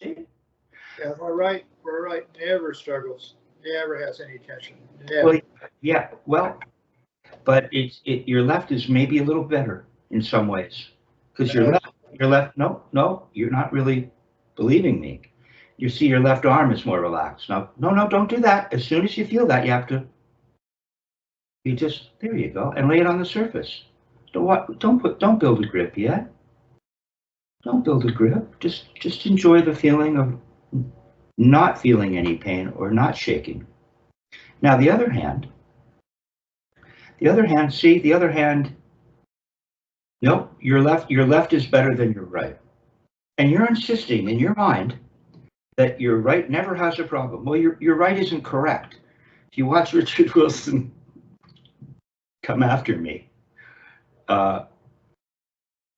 See? Yeah, we're right never struggles, never has any tension. Never. Well, yeah, well, but your left is maybe a little better in some ways. Because your left, no, you're not really believing me. You see your left arm is more relaxed. Now, no, don't do that. As soon as you feel that, there you go, and lay it on the surface. Don't build a grip yet. Don't build a grip. Just enjoy the feeling of not feeling any pain or not shaking. Now, the other hand, nope, your left is better than your right. And you're insisting in your mind that your right never has a problem. Well, your right isn't correct. If you watch Richard Wilson come after me, my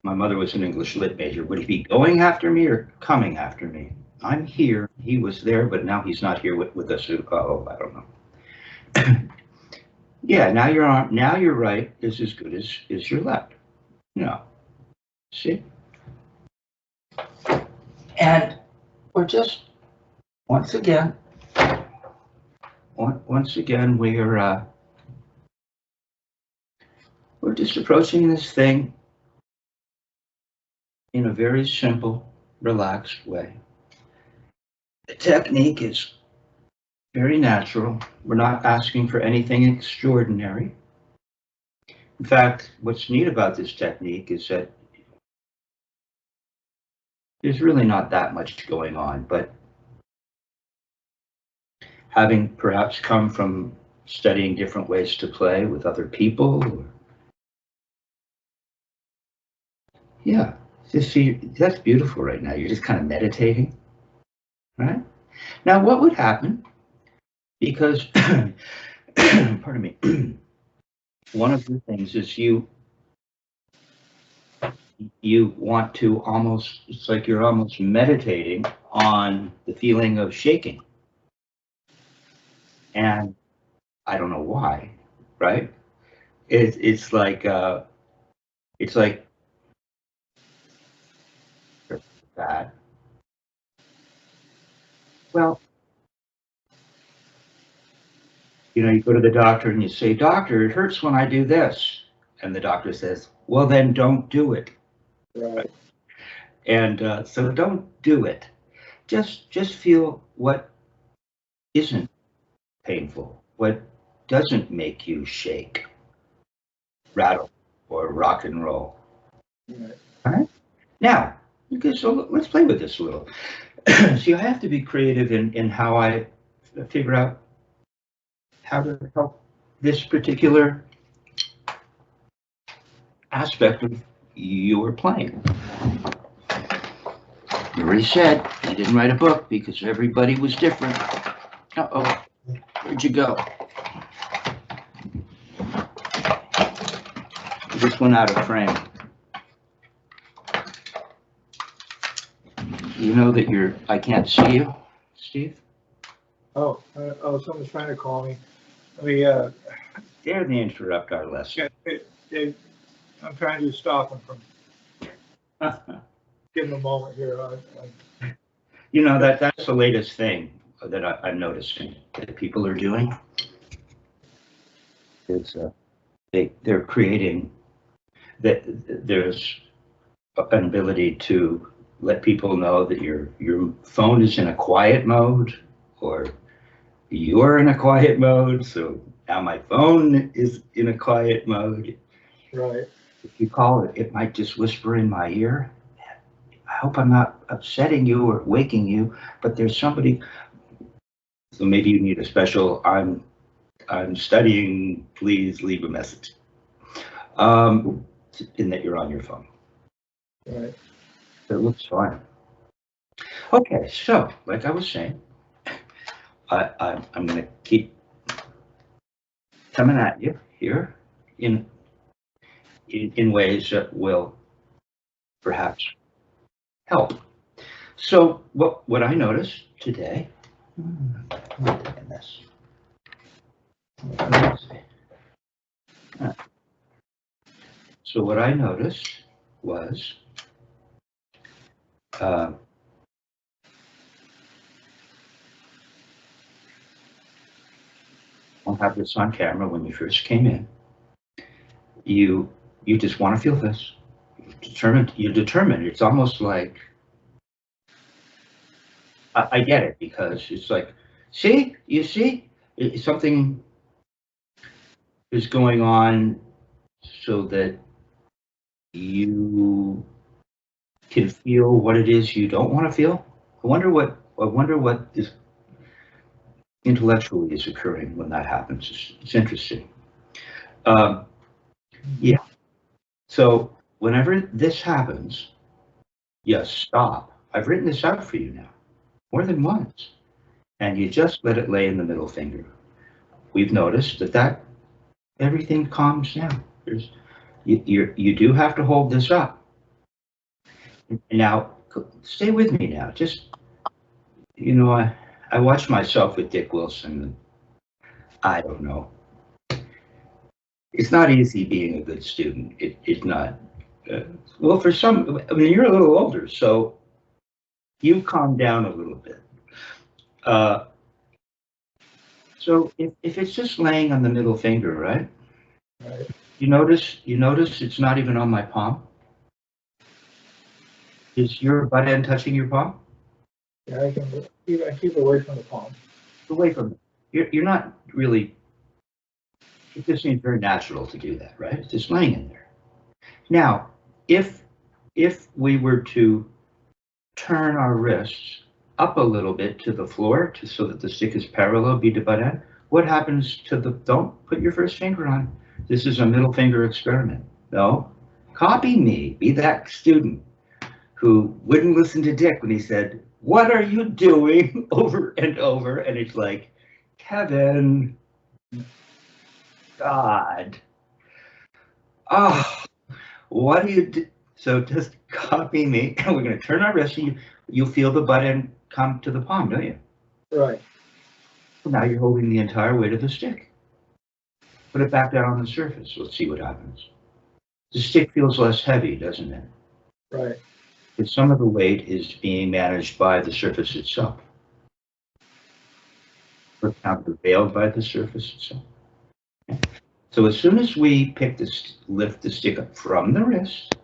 mother was an English lit major. Would he be going after me or coming after me? I'm here. He was there, but now he's not here with us. Oh, I don't know. Yeah, now your right is as good as your left. No. See? And we're just once again we're just approaching this thing in a very simple, relaxed way. The technique is very natural. We're not asking for anything extraordinary. In fact, what's neat about this technique is that there's really not that much going on, but having perhaps come from studying different ways to play with other people, yeah, just see, that's beautiful right now. You're just kind of meditating, right? Now, what would happen? Because, pardon me, one of the things is you want to almost, it's like you're almost meditating on the feeling of shaking. And I don't know why, right? It's like that. Well, you go to the doctor and you say, "Doctor, it hurts when I do this," and the doctor says, "Well, then don't do it." Right. And so don't do it. Just feel what isn't painful, what doesn't make you shake, rattle, or rock and roll. Right. All right. Now, okay, so let's play with this a little. See, I have to be creative in how I figure out how to help this particular aspect of your playing. You already said I didn't write a book because everybody was different. Uh-oh, where'd you go? This went out of frame. You know that I can't see you, Steve? Oh, someone's trying to call me. Let me, Dare they interrupt our lesson? I'm trying to stop him from, give him a moment here. That's the latest thing that I'm noticing that people are doing. It's they're creating that there's an ability to let people know that your phone is in a quiet mode, or you're in a quiet mode. So now my phone is in a quiet mode. Right. If you call it, it might just whisper in my ear. I hope I'm not upsetting you or waking you, but there's somebody. So maybe you need a special, I'm studying, please leave a message. In that you're on your phone. Right. It looks fine. Okay, so like I was saying, I'm going to keep coming at you here in ways that will perhaps help. So what I noticed today, so what I noticed was don't have this on camera, when you first came in, you just want to feel this. You're determined. It's almost like, I get it, because it's like, see, you see, something is going on so that you can feel what it is you don't want to feel. I wonder what is intellectually is occurring when that happens. It's interesting. Yeah. So whenever this happens, you stop. I've written this out for you now, more than once, and you just let it lay in the middle finger. We've noticed that everything calms down. You do have to hold this up. Now, stay with me now. Just, I watch myself with Dick Wilson, and I don't know. It's not easy being a good student. It's not. Well, for some, I mean, you're a little older, so you calm down a little bit. So if it's just laying on the middle finger, right? Right. You notice it's not even on my palm? Is your butt end touching your palm? Yeah, I keep away from the palm. Away from it. You're not really, it just seems very natural to do that, right? It's just laying in there. Now, if we were to turn our wrists up a little bit to the floor so that the stick is parallel, be to butt end, what happens to don't put your first finger on. This is a middle finger experiment. No, copy me, be that student who wouldn't listen to Dick when he said, "What are you doing?" over and over. And it's like, Kevin, God, what do you do? So just copy me, and we're going to turn our wrist, and you'll feel the butt end come to the palm, don't you? Right. So now you're holding the entire weight of the stick. Put it back down on the surface. Let's see what happens. The stick feels less heavy, doesn't it? Right. But some of the weight is being managed by the surface itself. Or countervailed by the surface itself. Okay. So as soon as we lift the stick up from the wrist,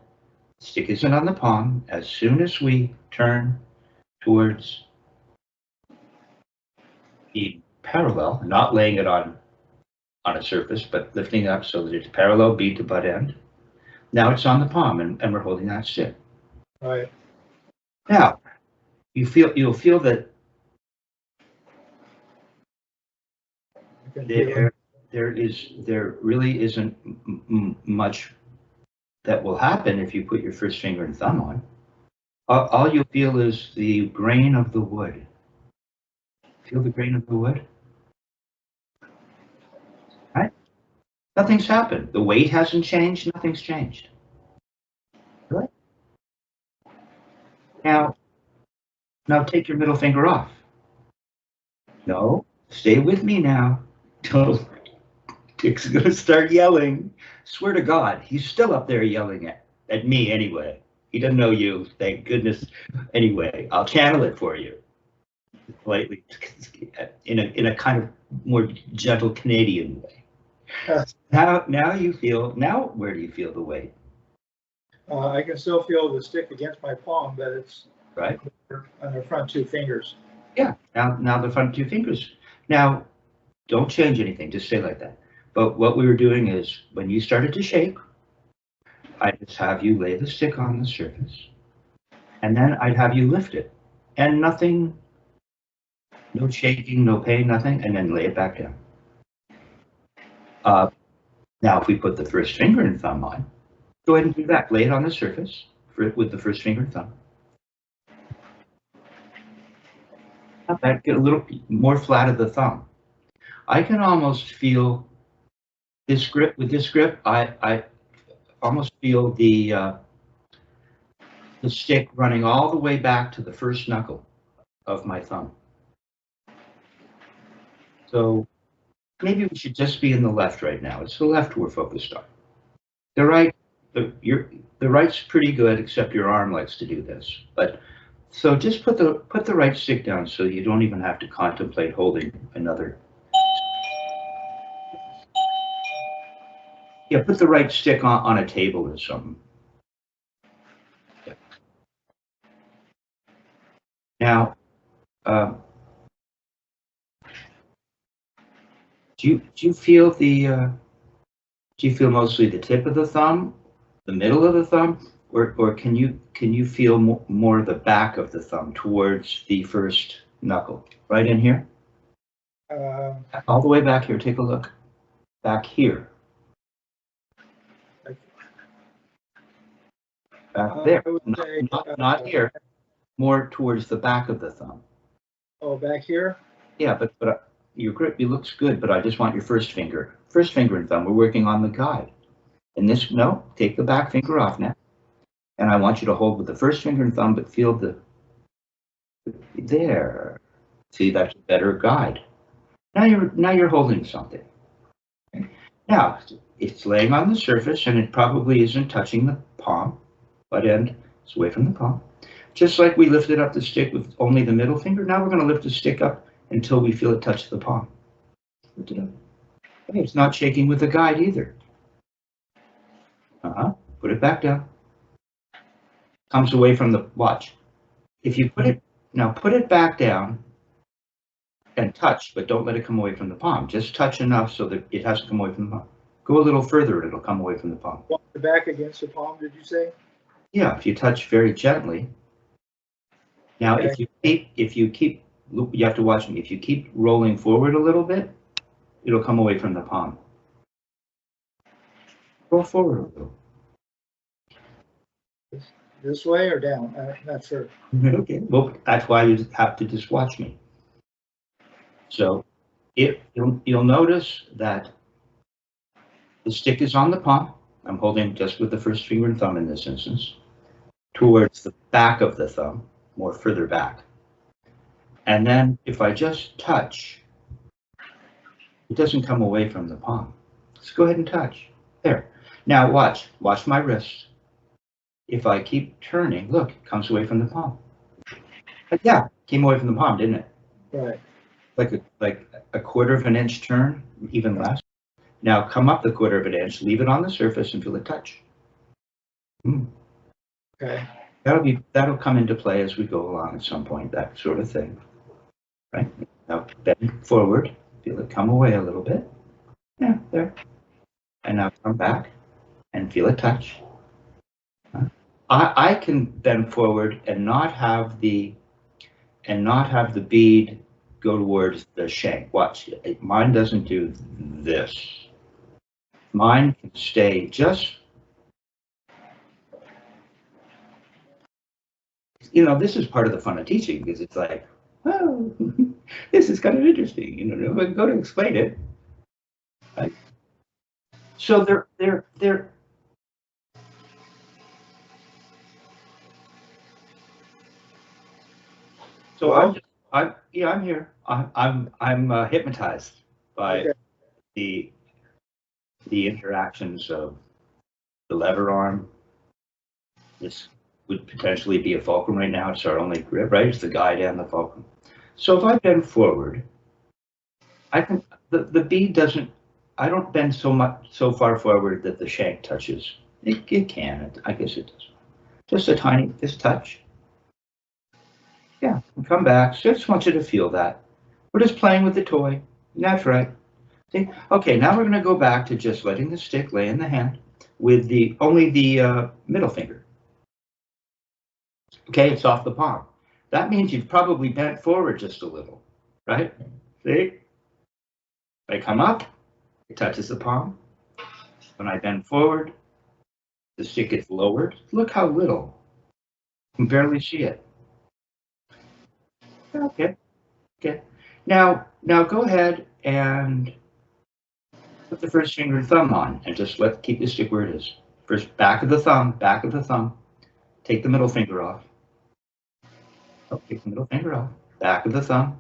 the stick isn't on the palm. As soon as we turn towards the parallel, not laying it on a surface, but lifting it up so that it's parallel bead to butt end. Now it's on the palm, and we're holding that stick. Right. Now, you'll feel that there really isn't much that will happen if you put your first finger and thumb on. All you'll feel is the grain of the wood. Feel the grain of the wood? Right? Nothing's happened. The weight hasn't changed. Nothing's changed. Right? Now take your middle finger off. No, stay with me now. Don't. Dick's going to start yelling. Swear to God, he's still up there yelling at me anyway. He doesn't know you, thank goodness. Anyway, I'll channel it for you. Politely, in a kind of more gentle Canadian way. Now you feel, where do you feel the weight? I can still feel the stick against my palm, but it's right on the front two fingers. Yeah, now the front two fingers. Now, don't change anything, just stay like that. But what we were doing is, when you started to shake, I'd just have you lay the stick on the surface, and then I'd have you lift it, and nothing, no shaking, no pain, nothing, and then lay it back down. Now, if we put the first finger and thumb on, go ahead and do that. Lay it on the surface with the first finger and thumb. That get a little more flat of the thumb. I can almost feel this grip. With this grip, I almost feel the stick running all the way back to the first knuckle of my thumb. So maybe we should just be in the left right now. It's the left we're focused on. The right, the right's pretty good, except your arm likes to do this. But so just put the right stick down so you don't even have to contemplate holding another. Yeah, put the right stick on a table or something. Yeah. Now, do you feel do you feel mostly the tip of the thumb, the middle of the thumb, or can you feel more the back of the thumb towards the first knuckle? Right in here? All the way back here, take a look. Back here. Back there. Not here. More towards the back of the thumb. Oh, back here? Yeah, but your grip, it looks good, but I just want your first finger. First finger and thumb. We're working on the guide. And this, no, take the back finger off now. And I want you to hold with the first finger and thumb, but feel there. See, that's a better guide. Now you're holding something. Okay. Now, it's laying on the surface and it probably isn't touching the palm. Butt end is away from the palm. Just like we lifted up the stick with only the middle finger, now we're going to lift the stick up until we feel it touch the palm. Lift it up. Okay, it's not shaking with the guide either. Put it back down. Comes away from the watch. If you put it back down and touch, but don't let it come away from the palm. Just touch enough so that it has to come away from the palm. Go a little further and it'll come away from the palm. The back against the palm, did you say? Yeah, if you touch very gently. Now, okay. if you keep, you have to watch me. If you keep rolling forward a little bit, it'll come away from the palm. Roll forward a little. This way or down? I'm not sure. Okay, well, that's why you have to just watch me. So, you'll notice that the stick is on the palm. I'm holding just with the first finger and thumb in this instance, towards the back of the thumb, more further back. And then if I just touch, it doesn't come away from the palm. Let's go ahead and touch. There. Now watch my wrist. If I keep turning, look, it comes away from the palm. But yeah, came away from the palm, didn't it? Right. Like a quarter of an inch turn, even less. Now come up the quarter of an inch, leave it on the surface and feel it touch. Okay. That'll come into play as we go along at some point, that sort of thing. Right? Now bend forward, feel it come away a little bit. Yeah, there. And now come back and feel it touch. I can bend forward and not have the bead go towards the shank. Watch, mine doesn't do this. Mine can stay just, this is part of the fun of teaching because it's like, oh, this is kind of interesting. I can go to explain it. Right? So they're So I'm here. I'm hypnotized by the interactions of the lever arm. This would potentially be a fulcrum right now. It's our only grip, right? It's the guide and the fulcrum. So if I bend forward, I can the bead doesn't. I don't bend so far forward that the shank touches. It can. I guess it does. Just a tiny touch. Yeah, and come back. Just want you to feel that. We're just playing with the toy. That's right. See? Okay, now we're going to go back to just letting the stick lay in the hand with only the middle finger. Okay, it's off the palm. That means you've probably bent forward just a little, right? See? I come up, it touches the palm. When I bend forward, the stick gets lowered. Look how little. You can barely see it. Okay. Now go ahead and put the first finger and thumb on and just keep the stick where it is. First, back of the thumb. Take the middle finger off. Oh, take the middle finger off. Back of the thumb.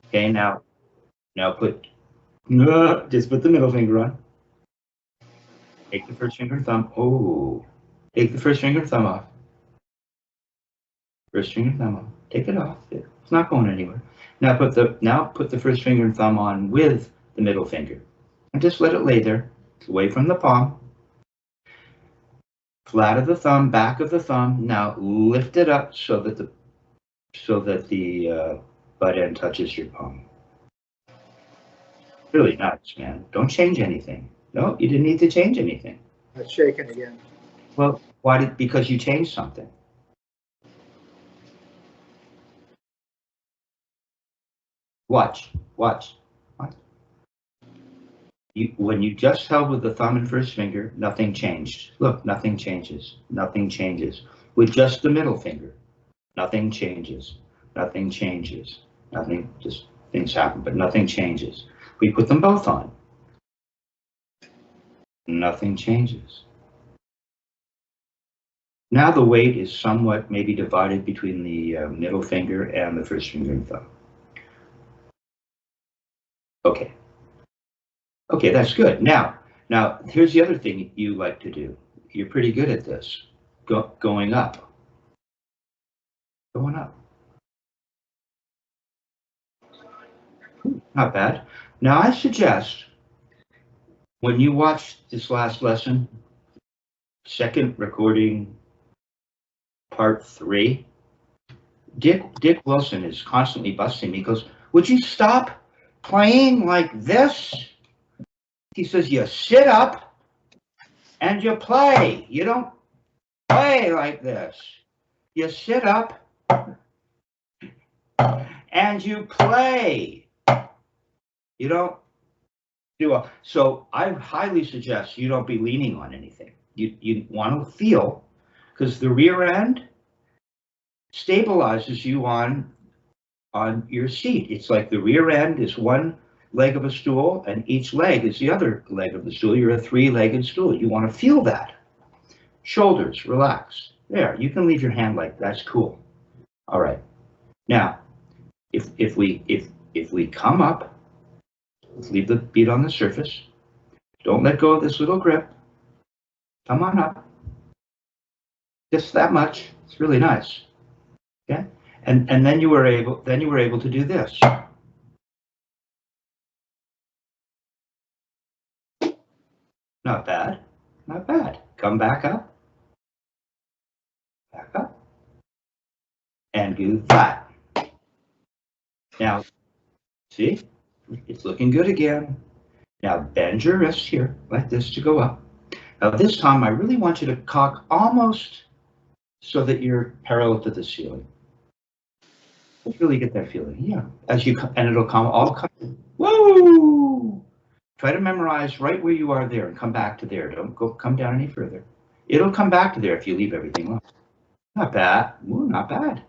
Okay, now just put the middle finger on. Take the first finger and thumb. Oh, take the first finger and thumb off. First finger and thumb off. Take it off. It's not going anywhere. Now put the first finger and thumb on with the middle finger, and just let it lay there. away from the palm. Flat of the thumb, back of the thumb. Now lift it up so that the butt end touches your palm. Really nice, man. Don't change anything. No, you didn't need to change anything. It's shaking again. Well, why did? Because you changed something. Watch. When you just held with the thumb and first finger, nothing changed. Look, nothing changes. Nothing changes. With just the middle finger, nothing changes. Nothing changes. Nothing, just things happen, but nothing changes. We put them both on. Nothing changes. Now the weight is somewhat maybe divided between the middle finger and the first finger and thumb. Okay. Okay, that's good. Now, here's the other thing you like to do. You're pretty good at this. Going up. Going up. Not bad. Now, I suggest when you watch this last lesson, second recording, part 3, Dick Wilson is constantly busting me. He goes, would you stop playing like this? He says, you sit up and you play. You don't play like this. You sit up and you play. You don't do a, so I highly suggest you don't be leaning on anything. You want to feel, because the rear end stabilizes you on your seat. It's like the rear end is one leg of a stool and each leg is the other leg of the stool. You're a 3-legged stool. You want to feel that. Shoulders, relax. There, you can leave your hand like that's cool. All right. Now, if we come up, let's leave the bead on the surface. Don't let go of this little grip. Come on up. Just that much. It's really nice. Okay? And then you were able to do this. Not bad, not bad. Come back up, and do that. Now, see, it's looking good again. Now bend your wrist here, like this, to go up. Now this time, I really want you to cock almost so that you're parallel to the ceiling. Really get that feeling, yeah. As you, and it'll come all, whoa! Try to memorize right where you are there and come back to there. Don't come down any further. It'll come back to there if you leave everything alone. Not bad. Ooh, not bad.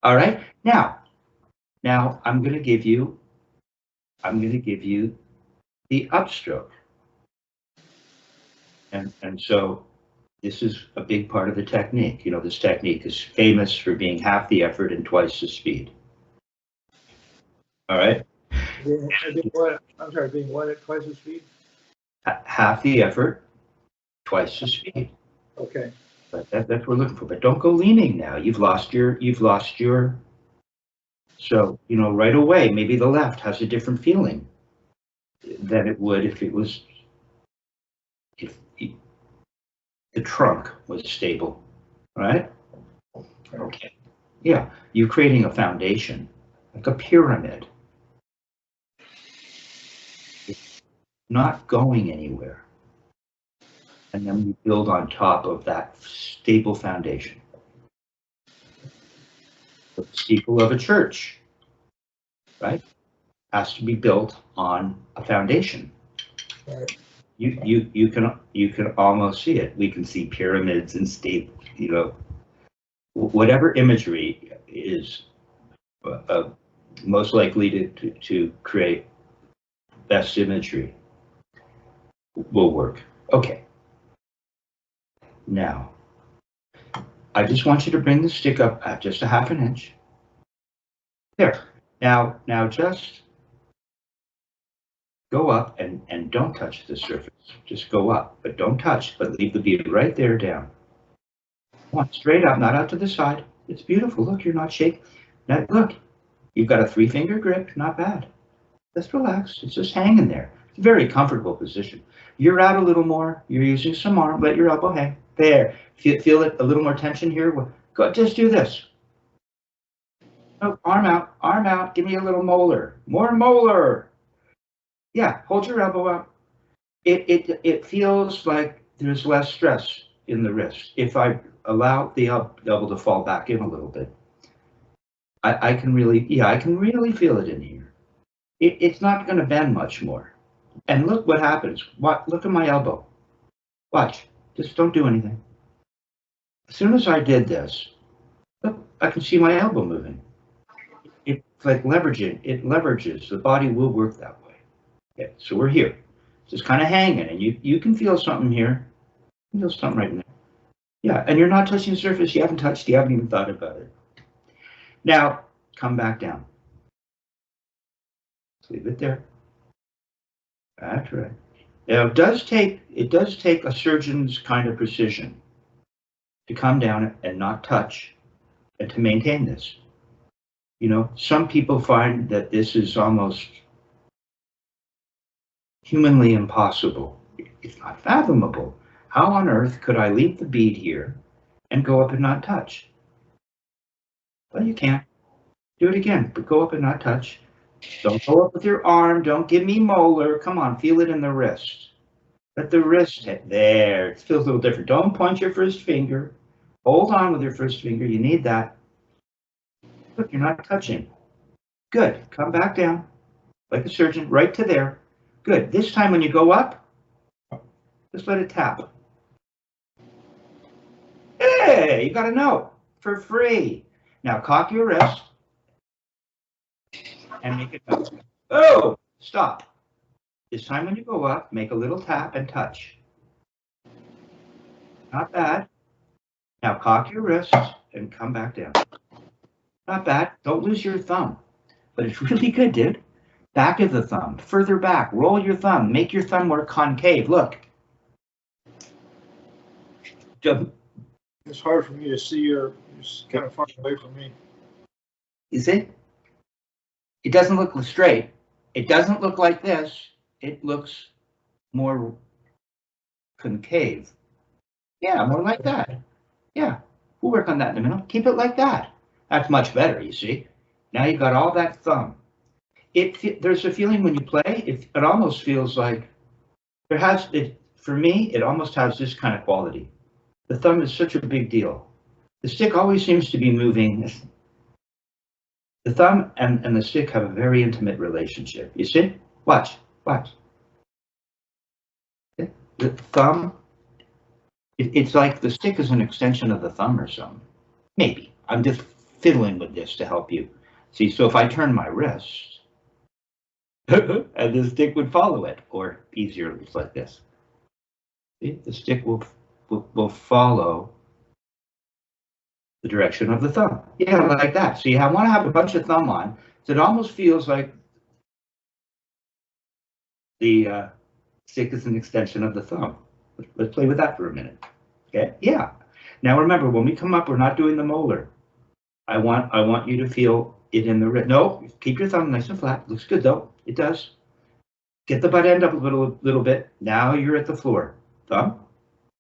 All right. Now I'm going to give you the upstroke. And so this is a big part of the technique. You know, this technique is famous for being half the effort and twice the speed. All right. I'm sorry, being what at twice the speed? Half the effort, twice the speed. Okay. But that's what we're looking for. But don't go leaning now. You've lost your. So, you know, right away, maybe the left has a different feeling than it would if the trunk was stable, right? Okay. Yeah, you're creating a foundation, like a pyramid. It's not going anywhere. And then we build on top of that stable foundation. The steeple of a church, right, has to be built on a foundation. Right. You can almost see it. We can see pyramids and staples. You know, whatever imagery is most likely to create best imagery will work. Okay. Now, I just want you to bring the stick up at just a half an inch. There. Now just go up and don't touch the surface. Just go up, but don't touch, but leave the bead right there down. Come on, straight up, not out to the side. It's beautiful. Look, you're not shaking. Now, look, you've got a 3-finger grip. Not bad. Just relax. It's just hanging there. It's a very comfortable position. You're out a little more. You're using some arm. Let your elbow hang. There. Feel it, a little more tension here. Go, just do this. Oh, arm out, arm out. Give me a little molar. More molar. Yeah, hold your elbow out. It feels like there's less stress in the wrist. If I allow the elbow to fall back in a little bit, I can really, yeah, I can really feel it in here. It's not going to bend much more. And look what happens. Look at my elbow. Watch. Just don't do anything. As soon as I did this, look, I can see my elbow moving. It's like leveraging. It leverages. The body will work that way. Okay, so we're here. Just kind of hanging, and you can feel something here. You feel something right in there. Yeah, and you're not touching the surface. You haven't touched. You haven't even thought about it. Now, come back down. Leave it there. That's right. Now, it does take a surgeon's kind of precision to come down and not touch and to maintain this. You know, some people find that this is almost humanly impossible. It's not fathomable. How on earth could I leave the bead here and go up and not touch? Well, you can't. Do it again, but go up and not touch. Don't go up with your arm. Don't give me molar. Come on, feel it in the wrist. Let the wrist hit. There. It feels a little different. Don't point your first finger. Hold on with your first finger. You need that. Look, you're not touching. Good. Come back down like a surgeon, right to there. Good. This time when you go up, just let it tap. Hey, you got a note for free. Now cock your wrist and make it up. Oh, stop. This time when you go up, make a little tap and touch. Not bad. Now cock your wrist and come back down. Not bad. Don't lose your thumb. But it's really good, dude. Back of the thumb, further back. Roll your thumb. Make your thumb more concave. Look. It's hard for me to see. You're kind of far away from me. You see? It doesn't look straight. It doesn't look like this. It looks more concave. Yeah, more like that. Yeah, we'll work on that in a minute. Keep it like that. That's much better, you see. Now you've got all that thumb. There's a feeling when you play, it almost feels like for me, it almost has this kind of quality. The thumb is such a big deal. The stick always seems to be moving. The thumb and the stick have a very intimate relationship. You see? Watch. The thumb, it's like the stick is an extension of the thumb or something. Maybe. I'm just fiddling with this to help you. See, so if I turn my wrist, and the stick would follow it, or easier, it's like this. See, the stick will follow the direction of the thumb. Yeah, like that. See, I want to have a bunch of thumb on, so it almost feels like the stick is an extension of the thumb. Let's play with that for a minute. Okay, yeah. Now remember, when we come up, we're not doing the molar. I want you to feel it in the wrist. No, keep your thumb nice and flat. Looks good though. It does. Get the butt end up a little bit. Now you're at the floor. Thumb.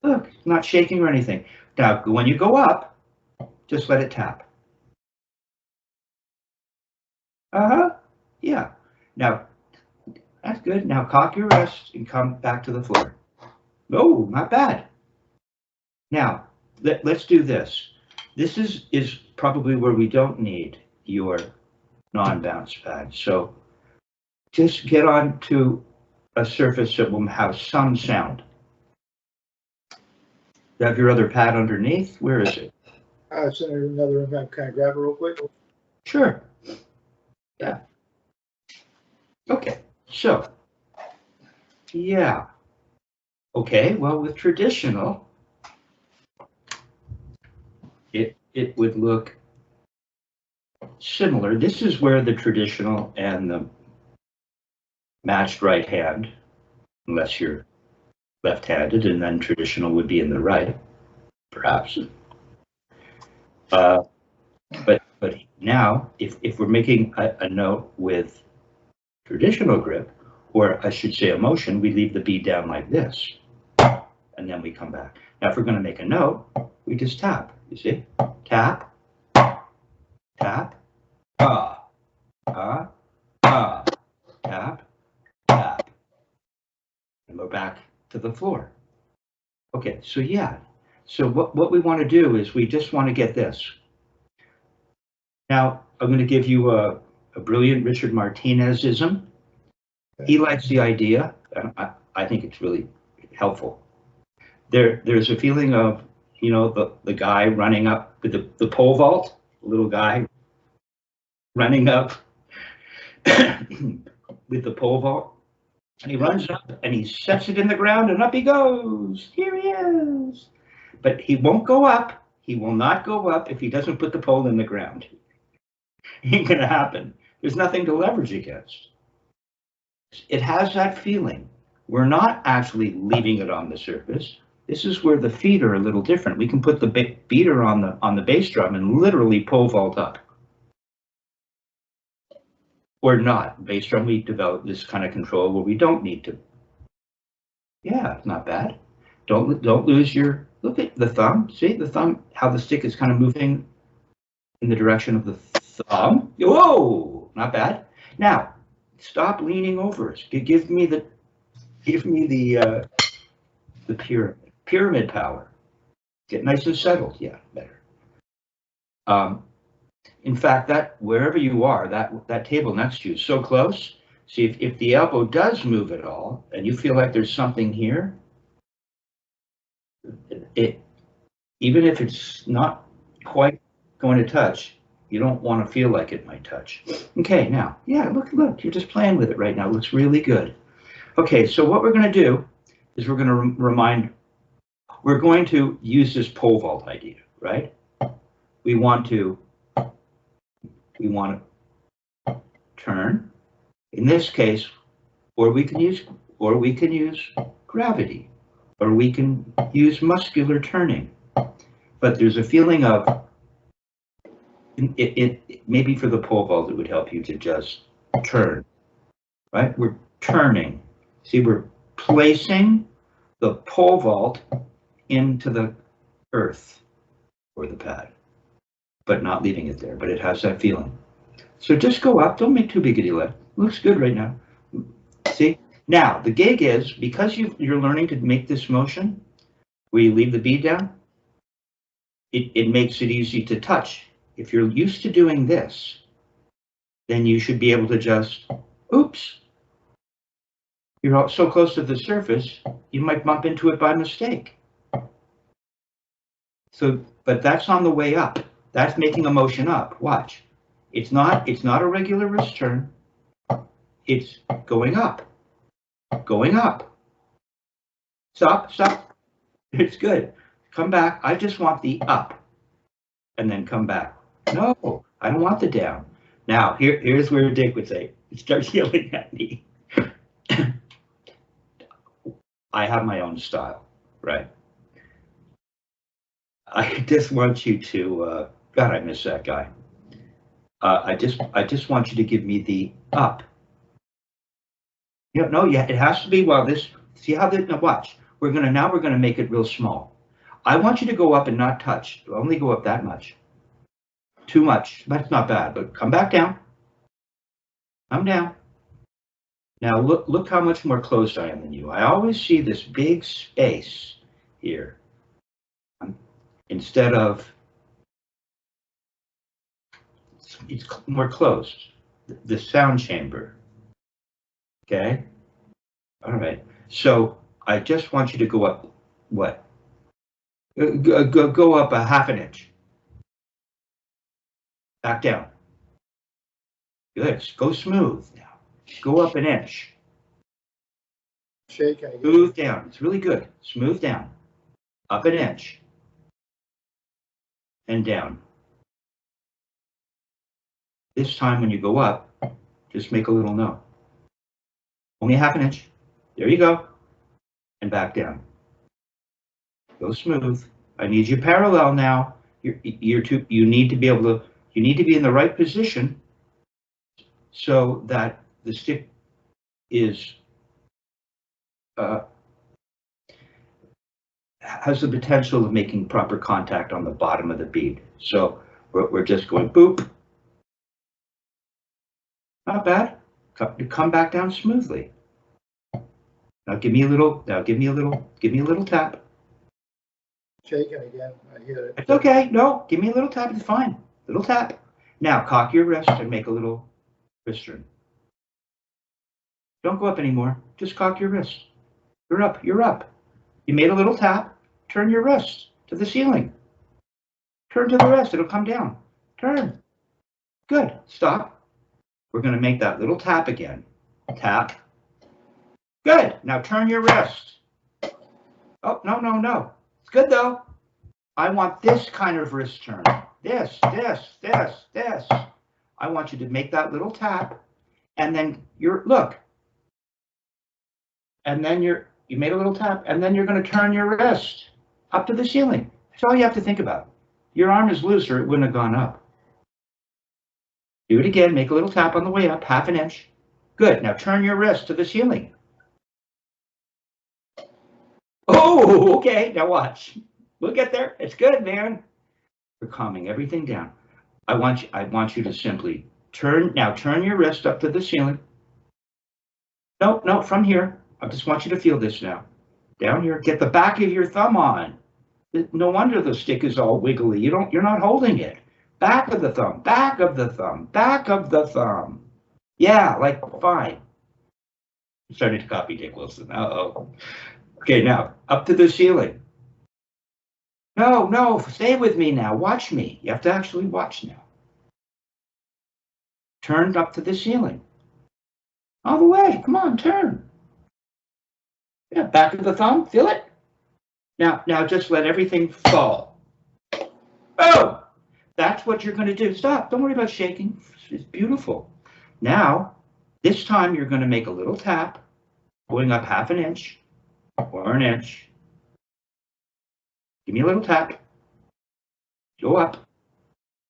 Look, not shaking or anything. Now, when you go up, just let it tap. Yeah. Now, that's good. Now cock your wrist and come back to the floor. Oh, not bad. Now, let's do this. This is probably where we don't need your non-bounce pad. So just get onto a surface that will have some sound. You have your other pad underneath? Where is it? It's in another room. Can I grab it real quick? Sure. Yeah. Okay, so, yeah. Okay, well, with traditional, it would look similar. This is where the traditional and the matched right hand, unless you're left-handed, and then traditional would be in the right, perhaps. But now, if we're making a note with traditional grip, or I should say a motion, we leave the bead down like this, and then we come back. Now, if we're going to make a note, we just tap, you see? Tap, tap, ah, ah, ah, tap, tap, and we're back to the floor. Okay, so yeah, so what we want to do is we just want to get this. Now, I'm going to give you a brilliant Richard Martinez-ism. He likes the idea, and I think it's really helpful. There's a feeling of, you know, the guy running up with the pole vault, little guy running up with the pole vault, and he runs up and he sets it in the ground and up he goes. Here he is. But he won't go up. He will not go up if he doesn't put the pole in the ground. Ain't gonna happen. There's nothing to leverage against. It has that feeling. We're not actually leaving it on the surface. This is where the feet are a little different. We can put the beater on the bass drum and literally pole vault up. Or not. Bass drum, we develop this kind of control where we don't need to. Yeah, it's not bad. Don't lose your, look at the thumb. See the thumb, how the stick is kind of moving in the direction of the thumb. Whoa, not bad. Now, stop leaning over us. Give me the pyramid power. Get nice and settled. Yeah, better. In fact, that wherever you are, that table next to you is so close. See, if the elbow does move at all, and you feel like there's something here, even if it's not quite going to touch, you don't want to feel like it might touch. Okay, now, yeah, look, you're just playing with it right now. It looks really good. Okay, so what we're going to do is we're going to we're going to use this pole vault idea, right? We want to turn, in this case, or we can use gravity, or we can use muscular turning. But there's a feeling of, it maybe for the pole vault, it would help you to just turn, right? We're turning. See, we're placing the pole vault into the earth or the pad, but not leaving it there, but it has that feeling. So just go up, don't make too big a deal of it. Looks good right now. See? Now, the gig is, because you're learning to make this motion, where you leave the bead down, it makes it easy to touch. If you're used to doing this, then you should be able to just, oops. You're so close to the surface, you might bump into it by mistake. So, but that's on the way up. That's making a motion up. Watch. It's not a regular wrist turn. It's going up. Going up. Stop. It's good. Come back. I just want the up. And then come back. No, I don't want the down. Now, here's where Dick would say, start yelling at me. I have my own style, right? I just want you to, God, I miss that guy. I just want you to give me the up. No, yeah, it has to be, well, this, see how this, now watch. We're gonna make it real small. I want you to go up and not touch. Only go up that much. Too much, that's not bad, but come back down. Come down. Now look how much more closed I am than you. I always see this big space here. Instead of, it's more closed, the sound chamber. Okay, all right. So I just want you to go up, what? Go up a half an inch. Back down. Good, go smooth now. Go up an inch. Shake. Smooth down, it's really good. Smooth down. Up an inch. And down. This time when you go up, just make a little note. Only a half an inch. There you go. And back down. Go smooth. I need you parallel now. You need to be able to, you need to be in the right position so that the stick is has the potential of making proper contact on the bottom of the bead. So we're just going boop. Not bad. Come back down smoothly. Now give me a little tap. Shaking again. I hear it. It's okay. No, give me a little tap. It's fine. Little tap. Now cock your wrist and make a little wrist turn. Don't go up anymore. Just cock your wrist. You're up. You're up. You made a little tap. Turn your wrist to the ceiling. Turn to the wrist. It'll come down. Turn. Good. Stop. We're going to make that little tap again. Tap. Good. Now turn your wrist. Oh, no, no, no. It's good, though. I want this kind of wrist turn. This. I want you to make that little tap. And then look. And then you made a little tap. And then you're going to turn your wrist up to the ceiling. That's all you have to think about. Your arm is loose or it wouldn't have gone up. Do it again. Make a little tap on the way up, 1/2 inch. Good. Now turn your wrist to the ceiling. Oh, okay. Now watch. We'll get there. It's good, man. We're calming everything down. I want you to simply turn your wrist up to the ceiling. No, from here. I just want you to feel this now. Down here. Get the back of your thumb on. No wonder the stick is all wiggly. You're not holding it. Back of the thumb, back of the thumb, back of the thumb. Yeah, like fine. I'm starting to copy Dick Wilson. Uh-oh. Okay, now up to the ceiling. No, stay with me now. Watch me. You have to actually watch now. Turned up to the ceiling. All the way. Come on, turn. Yeah, back of the thumb. Feel it? Now just let everything fall. Oh! That's what you're going to do. Stop. Don't worry about shaking. It's beautiful. Now, this time you're going to make a little tap, going up 1/2 inch or 1 inch. Give me a little tap. Go up.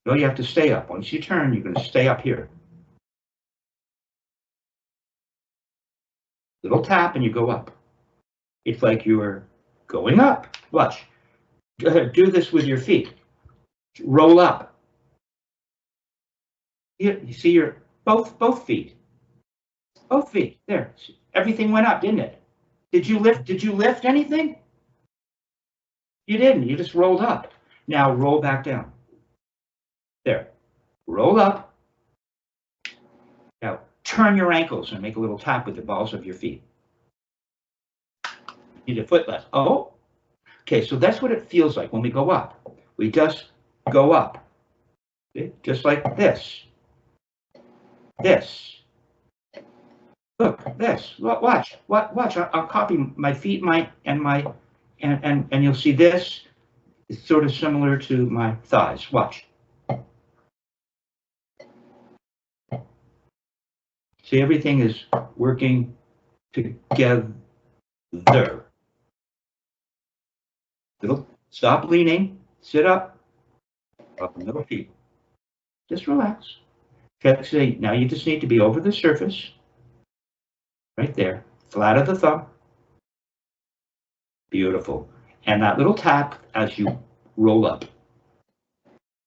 No, you have to stay up. Once you turn, you're going to stay up here. Little tap and you go up. It's like you're going up. Watch. Do this with your feet. Roll up. Here, you see your both feet. Both feet. There. Everything went up, didn't it? Did you lift anything? You didn't. You just rolled up. Now roll back down. There. Roll up. Now turn your ankles and make a little tap with the balls of your feet. You need a foot less. Oh. Okay, so that's what it feels like when we go up. We just go up. Okay? Just like this. This. Look, this. Watch. I'll copy my feet, and you'll see this is sort of similar to my thighs. Watch. See, everything is working together. Stop leaning. Sit up. Up the middle feet. Just relax. Okay, now you just need to be over the surface. Right there. Flat of the thumb. Beautiful. And that little tap as you roll up.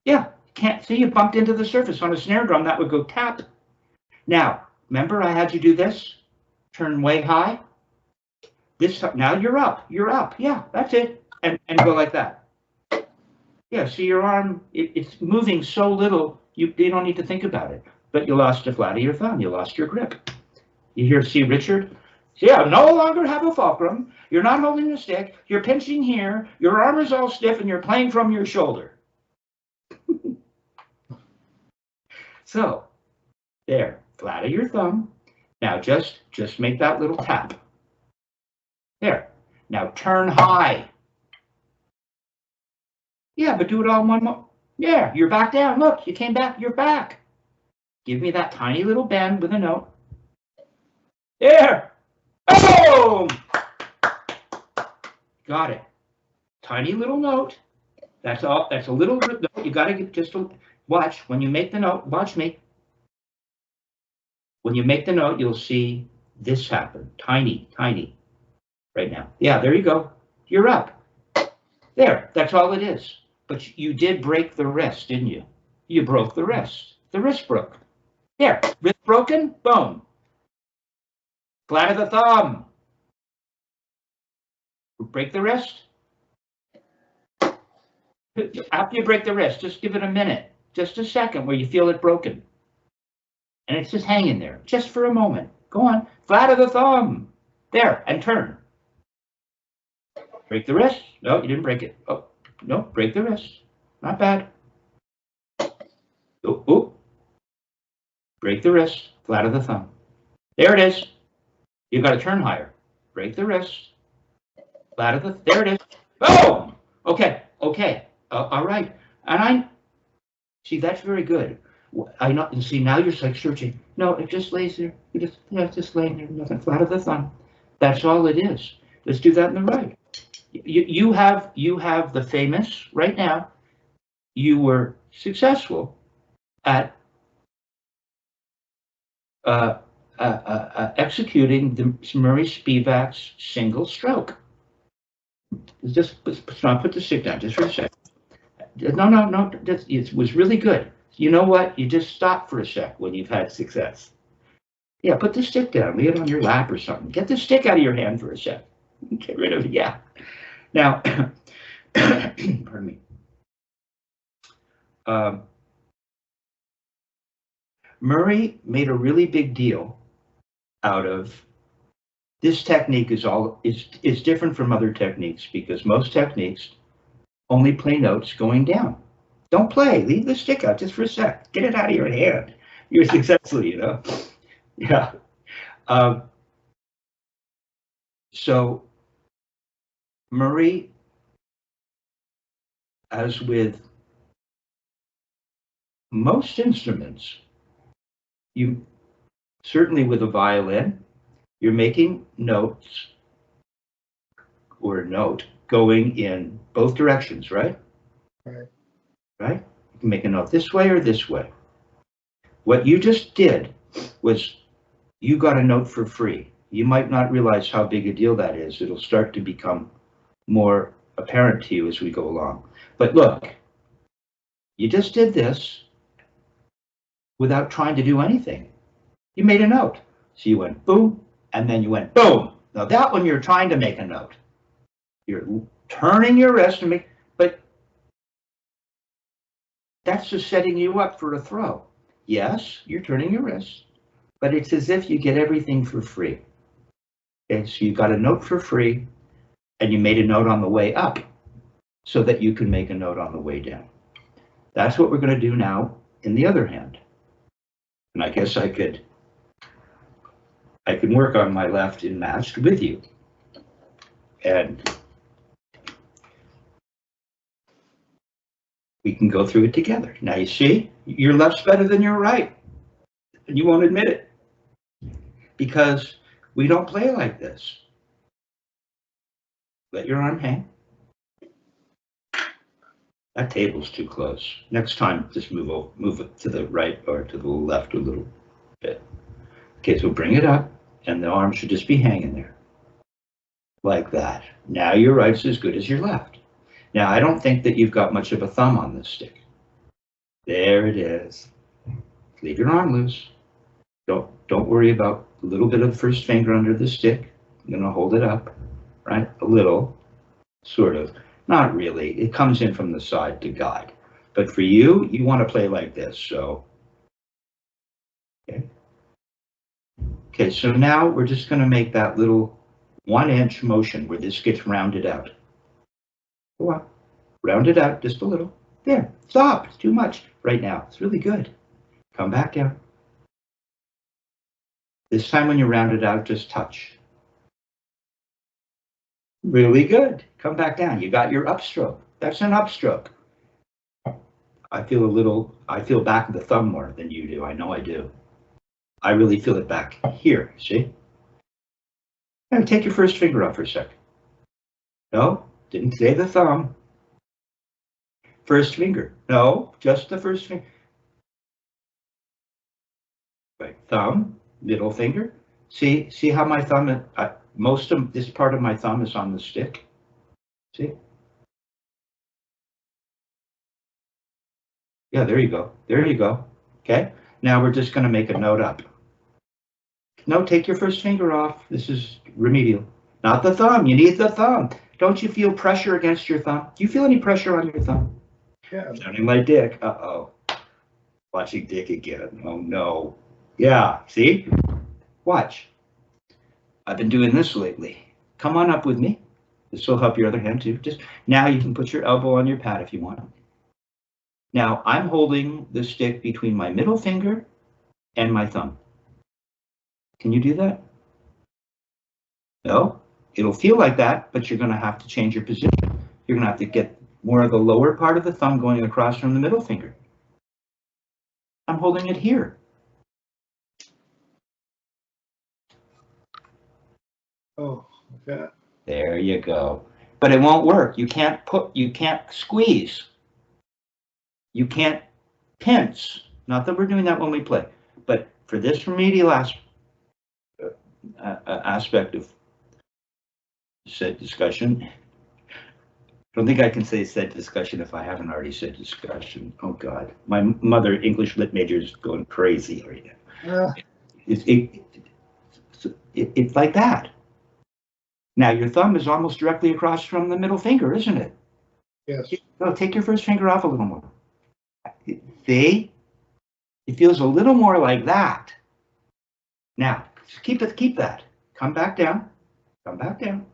Yeah, can't see you bumped into the surface. On a snare drum, that would go tap. Now, remember I had you do this? Turn way high. This now you're up. You're up. Yeah, that's it. And go like that. Yeah, see your arm, it's moving so little, you don't need to think about it. But you lost the flat of your thumb. You lost your grip. You hear, see Richard? Yeah, no longer have a fulcrum. You're not holding the stick. You're pinching here. Your arm is all stiff and you're playing from your shoulder. So, there, flat of your thumb. Now just make that little tap. There. Now turn high. Yeah, but do it all in one more. Yeah, you're back down. Look, you came back. You're back. Give me that tiny little bend with a note. There. Boom! Got it. Tiny little note. That's all. That's a little note. You got to get just a watch. When you make the note, watch me. When you make the note, you'll see this happen. Tiny, tiny. right now. Yeah, there you go. You're up. There, that's all it is. But you did break the wrist, didn't you? You broke the wrist. The wrist broke. There, wrist broken, boom. Flat of the thumb. Break the wrist. After you break the wrist, just give it a minute, just a second where you feel it broken. And it's just hanging there, just for a moment. Go on, flat of the thumb. There, and turn. Break the wrist. No, you didn't break it. Oh, no, break the wrist. Not bad. Oh, oh. Break the wrist, flat of the thumb. There it is. You've got to turn higher. Break the wrist, flat of the, there it is. Boom! Okay, okay, all right. And I, see, that's very good. I know, and see, now you're like searching. No, it just lays there. You just, yeah, it's just laying there, nothing, flat of the thumb. That's all it is. Let's do that in the right. You have the famous, right now, you were successful at executing the Murray Spivack's single stroke. Just put the stick down just for a second. No, it was really good. You know what? You just stop for a sec when you've had success. Yeah, put the stick down. Lay it on your lap or something. Get the stick out of your hand for a sec. Get rid of it. Yeah. Now, pardon me. Murray made a really big deal out of this technique is different from other techniques because most techniques only play notes going down. Don't play. Leave the stick out just for a sec. Get it out of your hand. You're successful, you know. Yeah. So Murray, as with most instruments, you certainly with a violin, you're making notes or a note going in both directions, right? Right. Right? You can make a note this way or this way. What you just did was you got a note for free. You might not realize how big a deal that is. It'll start to become more apparent to you as we go along. But look, you just did this without trying to do anything. You made a note. So you went boom, and then you went boom. Now that one you're trying to make a note. You're turning your wrist to make, but that's just setting you up for a throw. Yes, you're turning your wrist, but it's as if you get everything for free. Okay, so you got a note for free, and you made a note on the way up so that you can make a note on the way down. That's what we're going to do now in the other hand. And I guess I can work on my left in matched with you. And we can go through it together. Now you see, your left's better than your right. And you won't admit it. Because we don't play like this. Let your arm hang. That table's too close. Next time, just move it to the right or to the left a little bit. Okay, so bring it up, and the arm should just be hanging there. Like that. Now your right's as good as your left. Now, I don't think that you've got much of a thumb on this stick. There it is. Leave your arm loose. Don't worry about a little bit of the first finger under the stick. I'm going to hold it up, right? A little, sort of. Not really. It comes in from the side to guide. But for you, you want to play like this, so. Okay. Okay, so now we're just going to make that little 1-inch motion where this gets rounded out. Go on. Round it out just a little. There. Stop. It's too much right now. It's really good. Come back down. This time when you round it out, just touch. Really good. Come back down. You got your upstroke. That's an upstroke. I feel back of the thumb more than you do. I know I do. I really feel it back here, see? Now take your first finger off for a second. No, didn't say the thumb. First finger. No, just the first finger. Right, thumb, middle finger. See how my thumb, most of this part of my thumb is on the stick. See? Yeah, there you go. There you go. Okay. Now we're just going to make a note up. No, take your first finger off. This is remedial. Not the thumb. You need the thumb. Don't you feel pressure against your thumb? Do you feel any pressure on your thumb? Yeah. Sounding like Dick. Uh-oh. Watching Dick again. Oh, no. Yeah. See? Watch. I've been doing this lately. Come on up with me. This will help your other hand too. Just now you can put your elbow on your pad if you want. Now I'm holding the stick between my middle finger and my thumb. Can you do that? No? It'll feel like that, but you're going to have to change your position. You're going to have to get more of the lower part of the thumb going across from the middle finger. I'm holding it here. Oh, okay. There you go. But it won't work. You can't squeeze. You can't pinch. Not that we're doing that when we play, but for this remedial aspect of said discussion, I don't think I can say said discussion if I haven't already said discussion. Oh God, my mother English lit major is going crazy right now. It's like that. Now your thumb is almost directly across from the middle finger, isn't it? Yes. So take your first finger off a little more. See? It feels a little more like that. Now, keep that. Come back down. Come back down.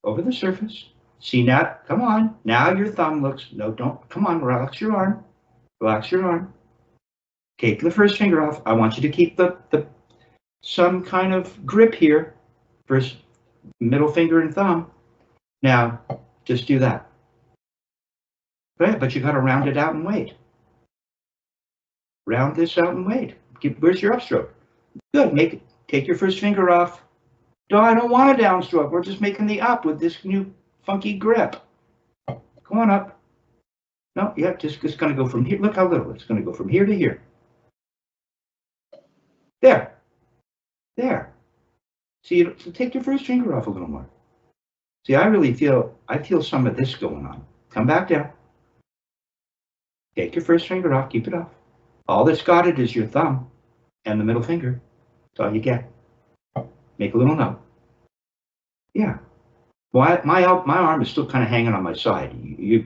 Over the surface. See now, come on. Now your thumb looks, no, don't, come on, relax your arm. Relax your arm. Take the first finger off. I want you to keep some kind of grip here. First, middle finger and thumb. Now, just do that. Right, but you got to round it out and wait. Round this out and wait. Where's your upstroke? Good. Take your first finger off. No, I don't want a downstroke. We're just making the up with this new funky grip. Come on up. No, yeah, it's going to go from here. Look how little. It's going to go from here to here. There. There. See, so take your first finger off a little more. See, I feel some of this going on. Come back down. Take your first finger off. Keep it off. All that's got it is your thumb and the middle finger. That's all you get. Make a little note. Yeah. Well, my arm is still kind of hanging on my side. You're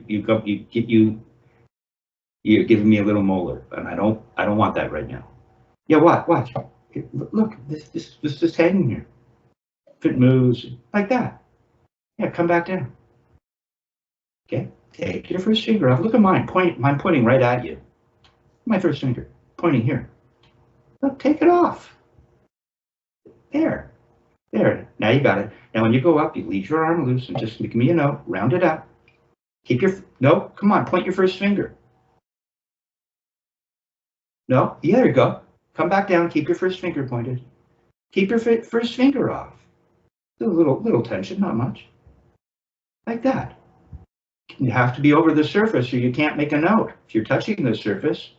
giving me a little molar, and I don't want that right now. Yeah, watch. Look, this is just hanging here. If it moves like that, yeah, come back down. Okay, take your first finger off. Look at mine. I'm pointing right at you. My first finger pointing here. Look, take it off. There. Now you got it. Now when you go up, you leave your arm loose and just give me a note. Round it up. No, come on, point your first finger. No, yeah, there you go. Come back down, keep your first finger pointed. Keep your first finger off. A little tension, not much. Like that. You have to be over the surface or you can't make a note. If you're touching the surface,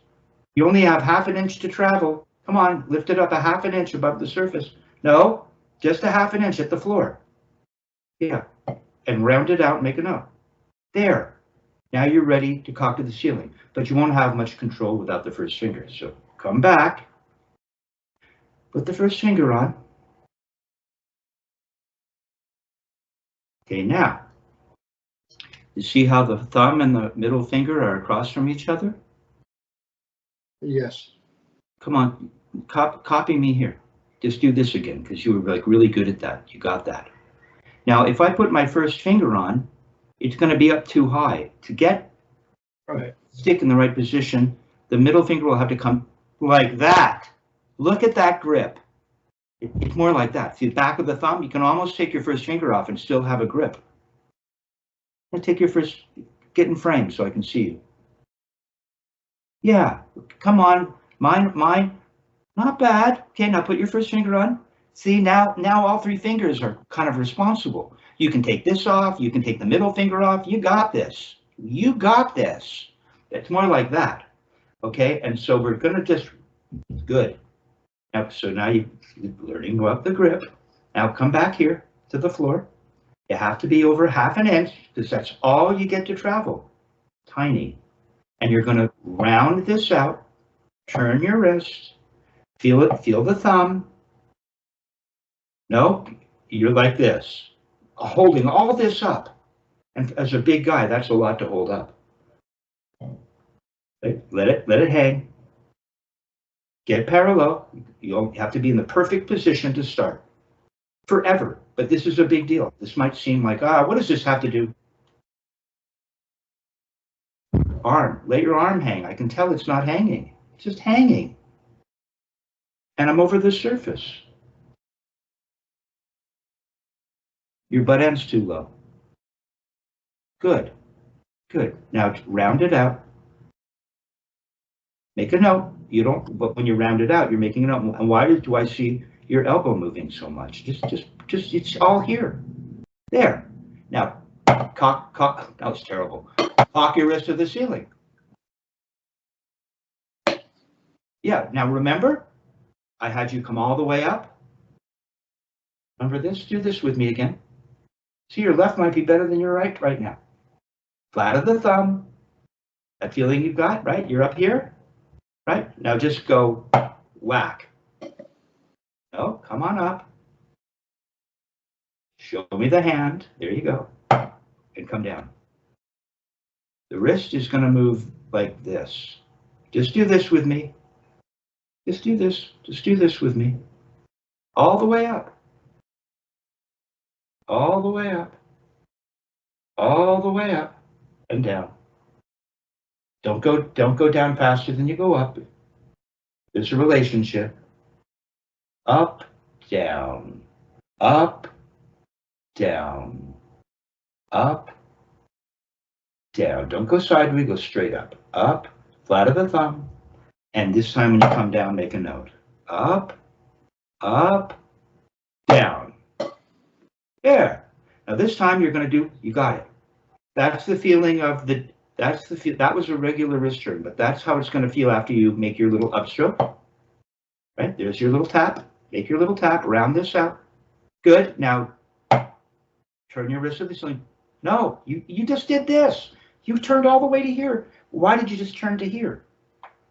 you only have half an inch to travel. Come on, lift it up a half an inch above the surface. No, just a half an inch at the floor. Yeah, and round it out and make a note. There. Now you're ready to cock to the ceiling, but you won't have much control without the first finger. So come back, put the first finger on. Okay, now, you see how the thumb and the middle finger are across from each other? Yes. Come on, copy me here. Just do this again, because you were like really good at that. You got that. Now, if I put my first finger on, it's going to be up too high. To get the stick in the right position, the middle finger will have to come like that. Look at that grip. It's more like that. See the back of the thumb? You can almost take your first finger off and still have a grip. Now take your first, get in frame so I can see you. Yeah, come on. Mine, not bad. Okay, now put your first finger on. See, now all three fingers are kind of responsible. You can take this off. You can take the middle finger off. You got this. You got this. It's more like that. Okay, and so we're going to just, good. So now you're learning about the grip. Now come back here to the floor. You have to be over 1/2 inch because that's all you get to travel. Tiny. And you're going to round this out, turn your wrist, feel it, feel the thumb. No, you're like this, holding all this up. And as a big guy, that's a lot to hold up. Let it hang. Get parallel. You'll have to be in the perfect position to start. Forever. But this is a big deal. This might seem like, what does this have to do? Arm. Let your arm hang. I can tell it's not hanging. It's just hanging. And I'm over the surface. Your butt end's too low. Good. Good. Now round it out. Make a note. You don't, but when you round it out, you're making a note. And why do I see your elbow moving so much? Just, it's all here. There. Now, cock, that was terrible. Cock your wrist to the ceiling. Yeah, now remember, I had you come all the way up. Remember this? Do this with me again. See, your left might be better than your right now. Flat of the thumb. That feeling you've got, right? You're up here, right? Now just go whack. No, come on up. Show me the hand. There you go. And come down. The wrist is going to move like this. Just do this with me. Just do this. Just do this with me. All the way up. All the way up. All the way up and down. Don't go down faster than you go up. There's a relationship. Up, down, up, down, up, down. Don't go sideways, go straight up. Up, flat of the thumb. And this time when you come down, make a note. Up, up, down. There. Now this time you're going to do, you got it. That's the feeling of the, that was a regular wrist turn, but that's how it's going to feel after you make your little upstroke. Right? There's your little tap. Make your little tap, round this out. Good. Now, turn your wrist to the ceiling. No, you just did this. You turned all the way to here. Why did you just turn to here?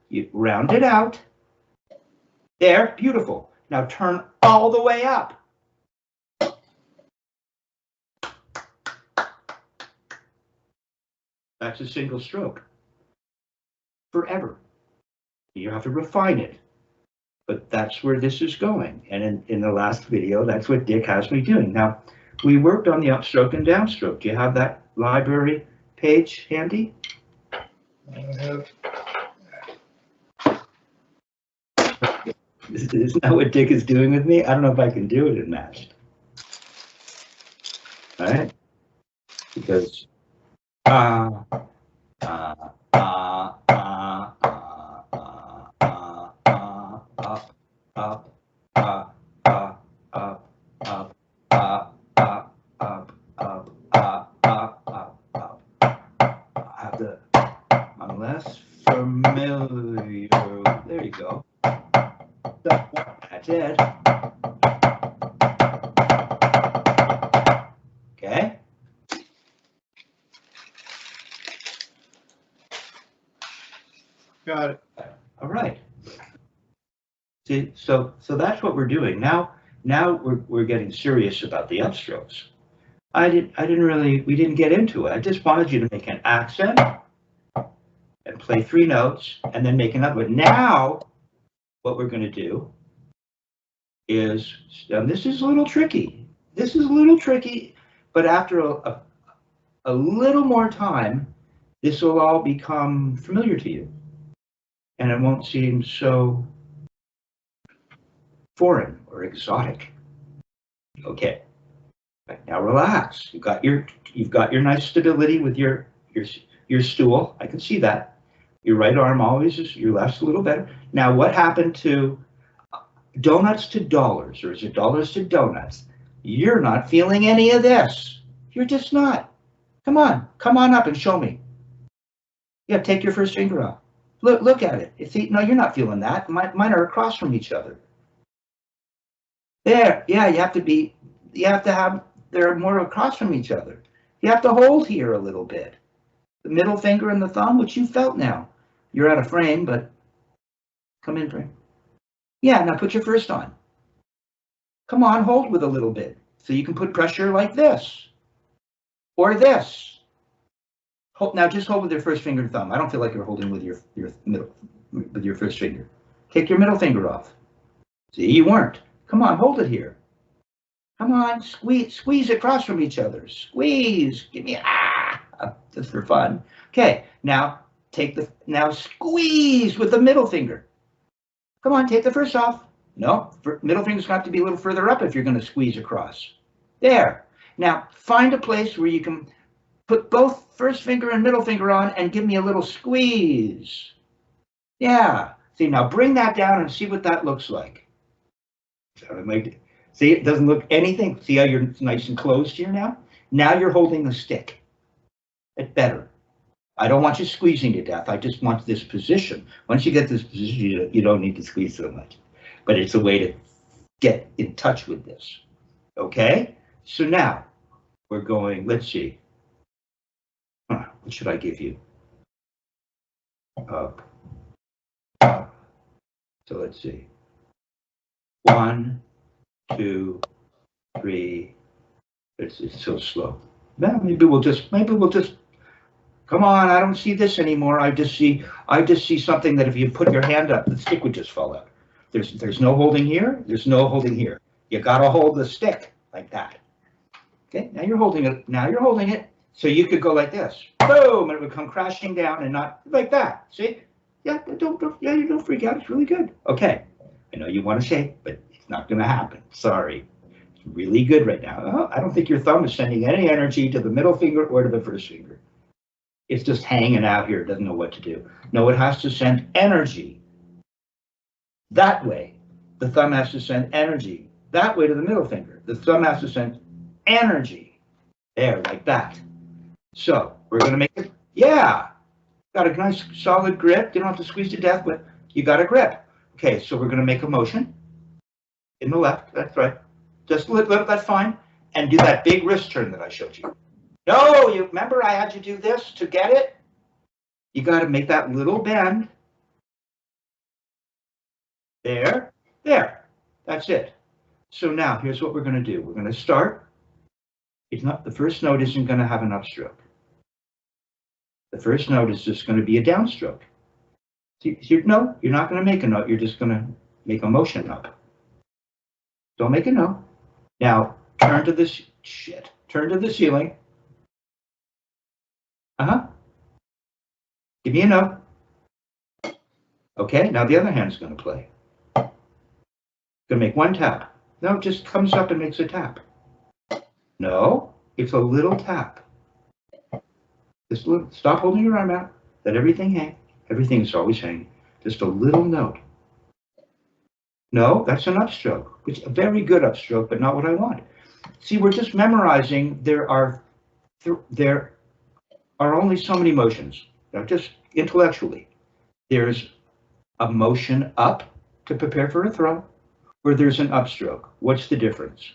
You round it out. There, beautiful. Now turn all the way up. That's a single stroke. Forever. You have to refine it. But that's where this is going. And in the last video, that's what Dick has me doing. Now, we worked on the upstroke and downstroke. Do you have that library page handy? I have. Isn't that what Dick is doing with me? I don't know if I can do it in matched. All right? Because I'm less familiar. There you go. That's it. Okay. Got it. All right. See, so that's what we're doing now. Now we're getting serious about the upstrokes. We didn't get into it. I just wanted you to make an accent and play 3 notes and then make another one. Now, what we're going to do is, and this is a little tricky. This is a little tricky, but after a little more time, this will all become familiar to you. And it won't seem so foreign or exotic. Okay. Right, now relax. You've got your nice stability with your stool. I can see that. Your right arm always is, your left's a little better. Now what happened to donuts to dollars, or is it dollars to donuts? You're not feeling any of this. You're just not. Come on up and show me. Yeah, take your first finger off. Look at it. See, no, you're not feeling that. Mine are across from each other. There, yeah, you have to have, they're more across from each other. You have to hold here a little bit. The middle finger and the thumb, which you felt now. You're out of frame, but come in frame. Yeah, now put your first on. Come on, hold with a little bit. So you can put pressure like this. Or this. Hold, now just hold with your first finger and thumb. I don't feel like you're holding with your middle, with your first finger. Take your middle finger off. See, you weren't. Come on, hold it here. Come on, squeeze across from each other. Squeeze, give me just for fun. Okay, now now squeeze with the middle finger. Come on, take the first off. No, middle finger's going to have to be a little further up if you're going to squeeze across. There. Now find a place where you can put both first finger and middle finger on and give me a little squeeze. Yeah. See, now bring that down and see what that looks like. See, it doesn't look anything. See how you're nice and closed here now? Now you're holding the stick. It's better. I don't want you squeezing to death. I just want this position. Once you get this position, you don't need to squeeze so much. But it's a way to get in touch with this. Okay? So now we're going, let's see. What should I give you? Up. So let's see. 1, 2, 3. It's so slow. Well, maybe we'll just. Come on, I don't see this anymore. I just see something that if you put your hand up, the stick would just fall out. There's no holding here. There's no holding here. You gotta hold the stick like that. Okay, now you're holding it. Now you're holding it. So you could go like this. Boom, and it would come crashing down and not like that. See? Yeah, you don't freak out. It's really good. Okay. I know you want to shake, but it's not going to happen. Sorry. It's really good right now. Oh, I don't think your thumb is sending any energy to the middle finger or to the first finger. It's just hanging out here. It doesn't know what to do. No, it has to send energy that way. The thumb has to send energy that way to the middle finger. The thumb has to send energy there, like that. So we're going to make it. Yeah. Got a nice solid grip. You don't have to squeeze to death, but you got a grip. Okay, so we're going to make a motion in the left. That's right. Just let that fine. And do that big wrist turn that I showed you. No, you remember I had you do this to get it? You got to make that little bend. There. That's it. So now here's what we're going to do. We're going to start. It's not, the first note isn't going to have an upstroke. The first note is just going to be a downstroke. No, you're not going to make a note. You're just going to make a motion up. Don't make a note. Now turn to this shit. Turn to the ceiling. Give me a note. Okay, now the other hand's going to play. Going to make one tap. No, it just comes up and makes a tap. No, it's a little tap. Just little, stop holding your arm out. Let everything hang. Everything's always hanging. Just a little note. No, that's an upstroke, which a very good upstroke, but not what I want. See, we're just memorizing. There are only so many motions. Now, just intellectually, there's a motion up to prepare for a throw, or there's an upstroke. What's the difference?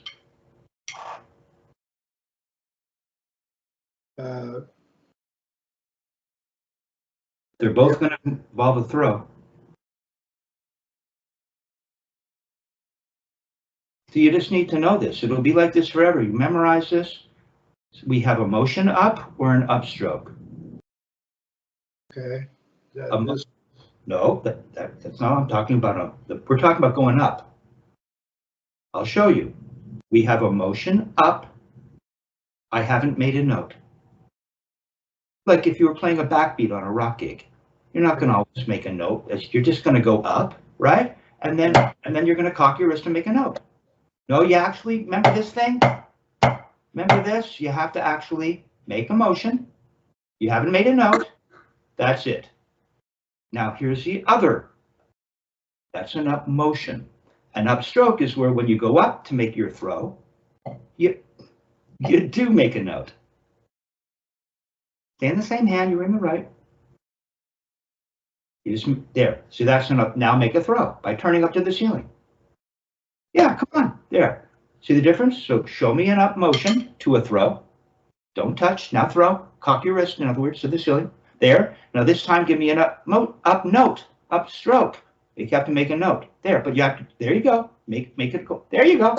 They're both going to involve a throw. So you just need to know this. It'll be like this forever. You memorize this. We have a motion up or an upstroke. Okay. No, that's not what I'm talking about. We're talking about going up. I'll show you. We have a motion up. I haven't made a note. Like if you were playing a backbeat on a rock gig, you're not going to always make a note. You're just going to go up, right? And then you're going to cock your wrist and make a note. No, you actually, remember this thing? Remember this? You have to actually make a motion. You haven't made a note. That's it. Now here's the other. That's an up motion. An upstroke is where when you go up to make your throw, you do make a note. Stay in the same hand, you're in the right. You just, there. See, that's an up. Now make a throw by turning up to the ceiling. Yeah, come on. There. See the difference? So show me an up motion to a throw. Don't touch. Now throw. Cock your wrist, in other words, to the ceiling. There. Now this time give me an up note, up stroke. You have to make a note. There, but you have to, there you go. Make it go. There you go.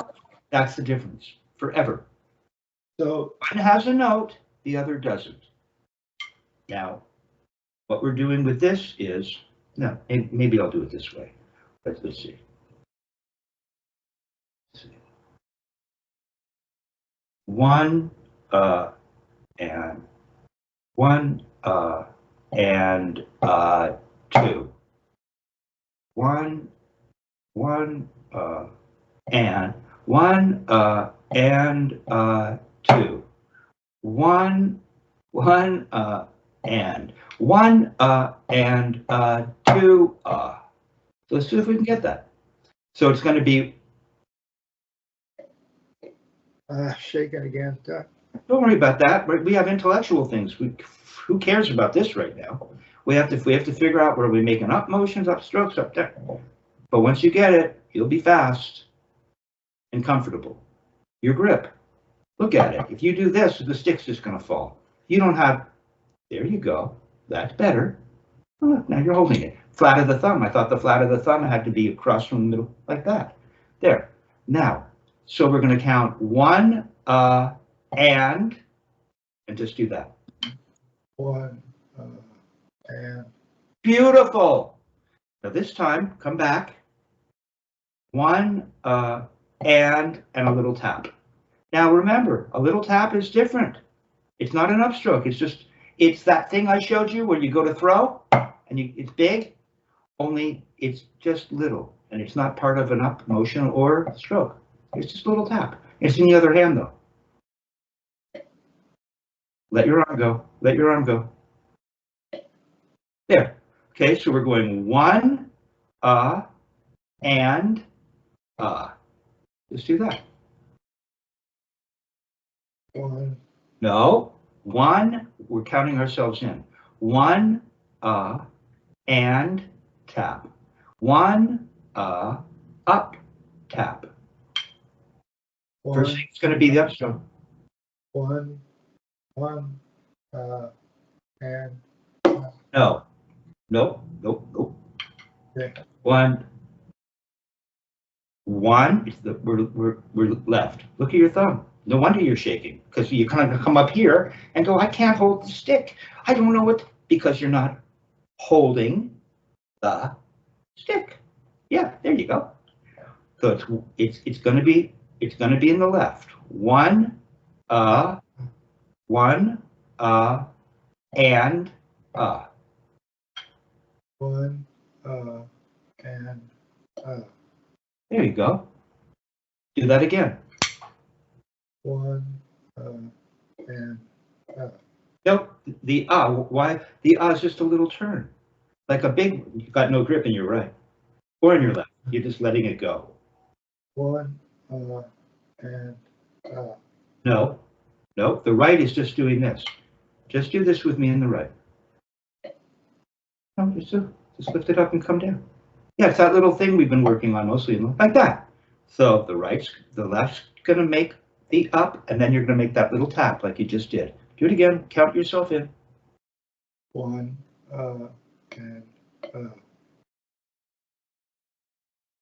That's the difference. Forever. So one has a note, the other doesn't. Now, what we're doing with this is, no, maybe I'll do it this way. Let's see. One, and one, and two. One, and one, and two. One, and one, and two. So let's see if we can get that. So it's going to be. Shaking again. Don't worry about that. We have intellectual things. Who cares about this right now? We have to figure out where we making up motions, up strokes, up there. But once you get it, you'll be fast and comfortable. Your grip. Look at it. If you do this, the stick's just going to fall. You don't have. There you go. That's better. Oh, look, now you're holding it. Flat of the thumb. I thought the flat of the thumb had to be across from the middle, like that. There. Now, so we're going to count one, and just do that. One, and. Beautiful. Now this time, come back. One, and a little tap. Now remember, a little tap is different. It's not an upstroke. It's that thing I showed you where you go to throw, and it's big, only it's just little, and it's not part of an up motion or stroke. It's just a little tap. It's in the other hand, though. Let your arm go. Let your arm go. There. Okay, so we're going one, and, Let's do that. One. No. One, we're counting ourselves in. One, and tap. One, up, tap. First thing is going to be the upstroke. One, and. No. Nope. Okay. One. It's the we're left. Look at your thumb. No wonder you're shaking, because you kind of come up here and go, I can't hold the stick. I don't know what, because you're not holding the stick. Yeah, there you go. So it's going to be in the left. One, and, One, and. There you go. Do that again. One, and. Nope. The why? The is just a little turn, like a big one. You've got no grip in your right or in your left. You're just letting it go. One, and. No. The right is just doing this. Just do this with me in the right. No, just lift it up and come down. Yeah, it's that little thing we've been working on mostly, like that. So the left's going to make the up, and then you're going to make that little tap like you just did. Do it again. Count yourself in. One, and.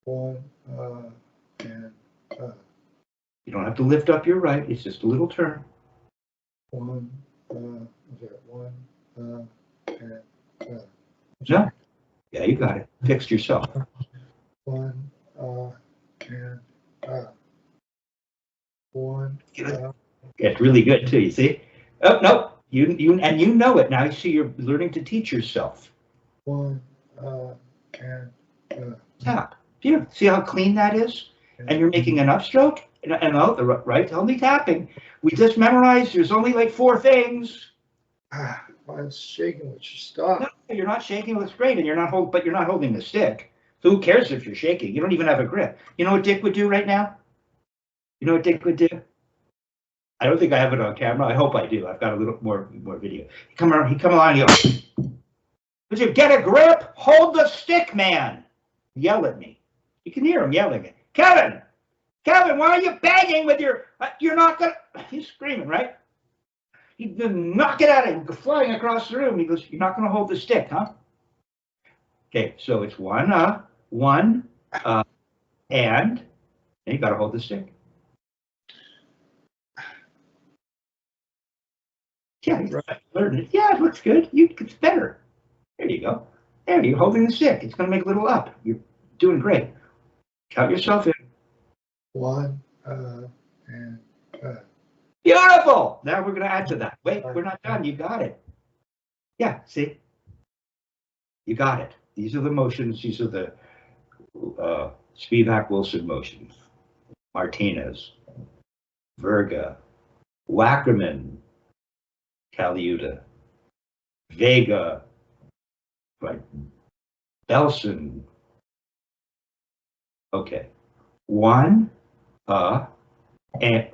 One, and. You don't have to lift up your right. It's just a little turn. One, one, and. No. Yeah, you got it. Fixed yourself. One, and. One. It's really good too. You see? Oh no, you know it now. You see, you're learning to teach yourself. One, and. Tap. Beautiful. See how clean that is? And you're making an upstroke, and the right only tapping. We just memorized. There's only like 4 things. I was shaking with your stop. No, you're not shaking. It's great, and you're not holding the stick. So who cares if you're shaking? You don't even have a grip. You know what Dick would do right now? You know what Dick would do? I don't think I have it on camera. I hope I do. I've got a little more video. He come along. He goes, "Would you get a grip? Hold the stick, man!" Yell at me. You can hear him yelling it. Kevin, Kevin, why are you banging with your, you're not gonna, he's screaming, right? He's gonna knock it out of him, flying across the room. He goes, you're not gonna hold the stick, huh? Okay, so it's one, and you gotta hold the stick. Yeah, right. Learn it. Yeah, it looks good. It's better. There you go. There, you're holding the stick. It's gonna make a little up. You're doing great. Count yourself in. 1, and Beautiful. Now we're going to add to that. Wait, we're not done. You got it. Yeah, see? You got it. These are the motions. These are the Spivack-Wilson motions. Martinez, Verga, Wackerman, Caliuta, Vega, right, Belson. Okay. 1, and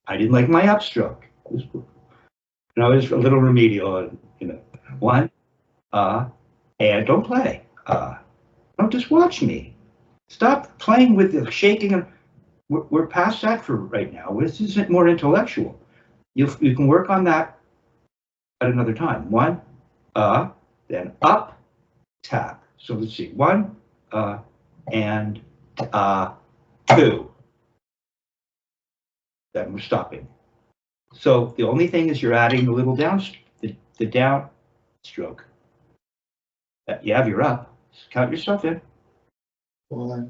I didn't like my upstroke. And I was a little remedial, 1, and don't play. Don't just watch me. Stop playing with the shaking. We're past that for right now. This isn't more intellectual. You can work on that at another time. 1, then up, tap. So let's see. 1, and 2. Then we're stopping. So the only thing is you're adding the little down, the downstroke. You have your up. Count yourself in. 1,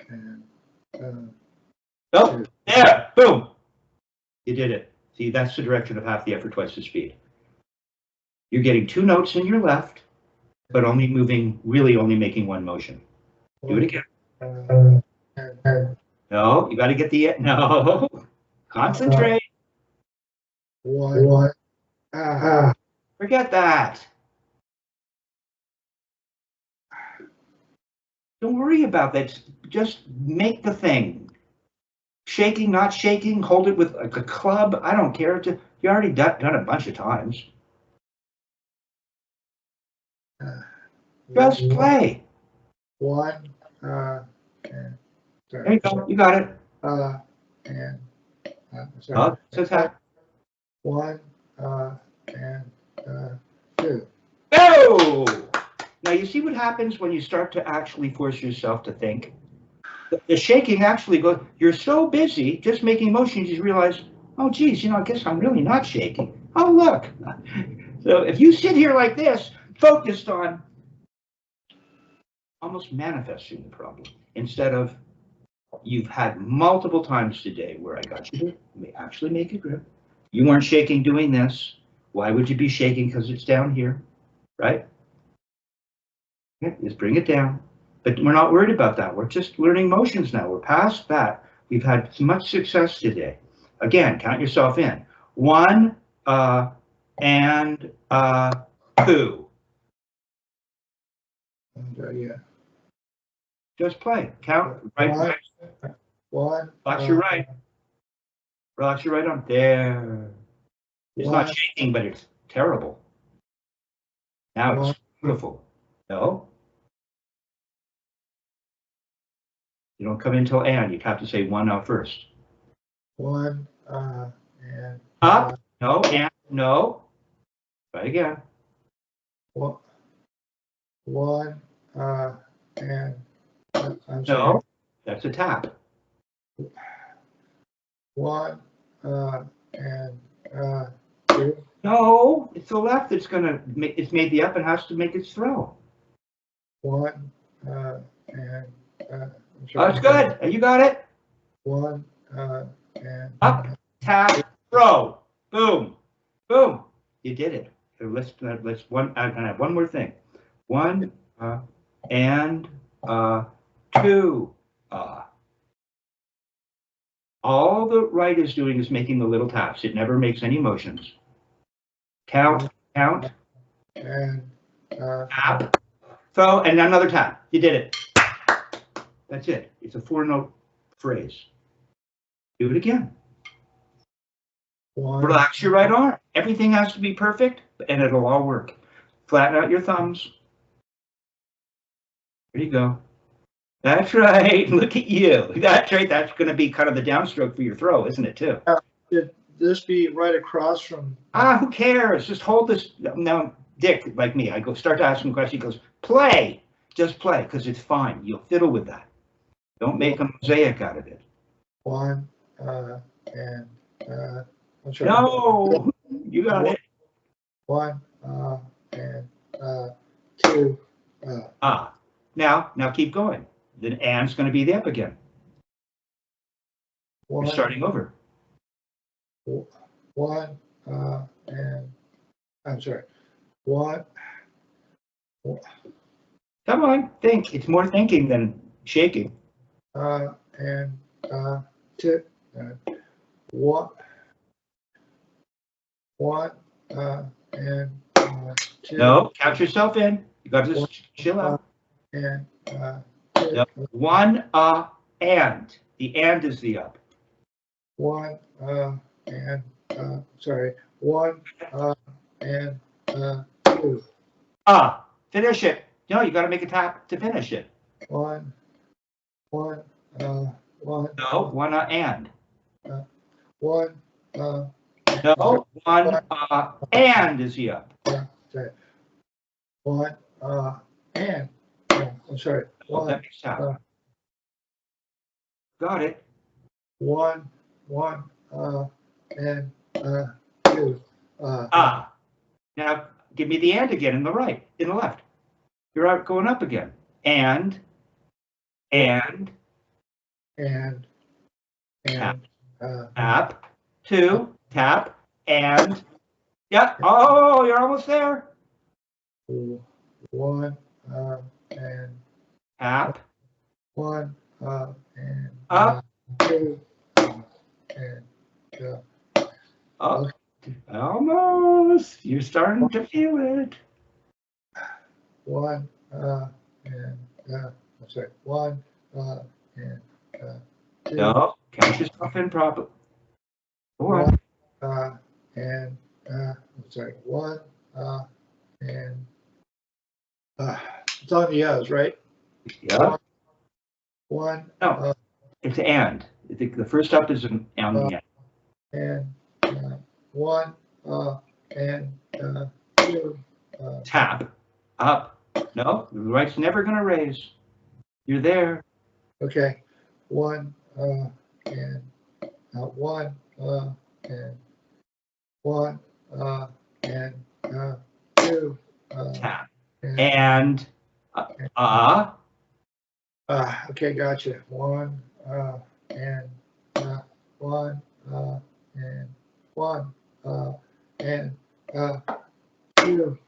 and Oh, there, boom. You did it. See, that's the direction of half the effort, twice the speed. You're getting 2 notes in your left, but really only making 1 motion. Do it again. No, you got to get no. Concentrate. 1, Forget that. Don't worry about that. Just make the thing. Shaking, not shaking, hold it with like a club. I don't care. You already done a bunch of times. Just play. 1, and There you go. You got it. and Oh, so tap. 1, and 2. Go! Now you see what happens when you start to actually force yourself to think. The shaking actually goes. You're so busy just making motions, you realize, oh geez, I guess I'm really not shaking. Oh look. So if you sit here like this, focused on almost manifesting the problem, instead of you've had multiple times today where I got you to actually make a grip. You weren't shaking doing this. Why would you be shaking? Because it's down here, right? Yeah, just bring it down. But we're not worried about that. We're just learning motions now. We're past that. We've had much success today. Again, count yourself in. 1, and 2. Yeah. Just play. Count. Right. 1. Relax your right. Relax your right arm. There. It's not shaking, but it's terrible. Now it's beautiful. No. You don't come in till and. You have to say 1 out first. 1, and up. No, and no. Try again. 1, and I'm No, sorry. that's a tap. 1, and 2. No, it's the left that's gonna make. It's made the up and has to make its throw. 1, and That's good. You got it. 1, and Up, tap, throw. Boom, boom. You did it. Let's one. I have one more thing. 1, and 2. All the right is doing is making the little taps. It never makes any motions. Count, count. And tap, throw, and another tap. You did it. That's it. It's a 4-note phrase. Do it again. 1. Relax your right arm. Everything has to be perfect, and it'll all work. Flatten out your thumbs. There you go. That's right. Look at you. That's right. That's going to be kind of the downstroke for your throw, isn't it, too? Should this be right across from? Who cares? Just hold this. Now, Dick, like me, I go start to ask him questions. He goes, play. Just play, because it's fine. You'll fiddle with that. Don't make a mosaic out of it. One, and, I'm sorry. No, you got it. One, and, two, Now keep going. Then and's going to be the up again. one, You're starting over. one, and, I'm sorry, one. Come on, think. It's more thinking than shaking. And, two, one, and, two. No, count yourself in. You got to just chill out. And, No. One, and. The and is the up. one, and, sorry, one, and, two. Finish it. No, you got to make a tap to finish it. One, one. No, one, and. One, No, one, and is the up. sorry. One, and, I'm sorry. Oh, that makes sense. Got it. One, and, two. Now give me the and again in the right, in the left. You're out going up again. And. Tap, two, tap, and. Yeah. Oh, you're almost there. One, and Tap. one, and Up. two, and Up. Almost. You're starting to feel it. one, and I'm sorry, one, and two. No, count yourself in properly. Go on. And I'm sorry, one, and it's on the O's, right? Yeah. One, No, it's and. The first up is an on the end. and one, and two. Tap. Up. No, the right's never going to raise. You're there. Okay, one, and one, and one, and two. Tap. And, And okay, gotcha. One, and one, and one, and two.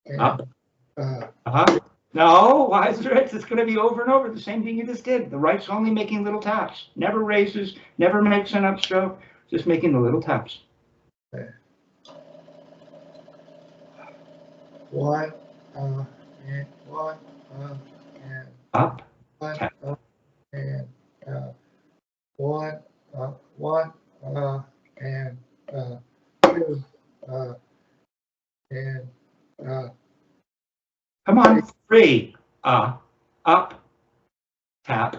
And, up. No, why is there? It's going to be over and over the same thing you just did. The right's only making little taps. Never raises, never makes an upstroke, just making the little taps. One, and one, and Up. one, Tap. and one, one, and two, and Come on, three. Up. Tap.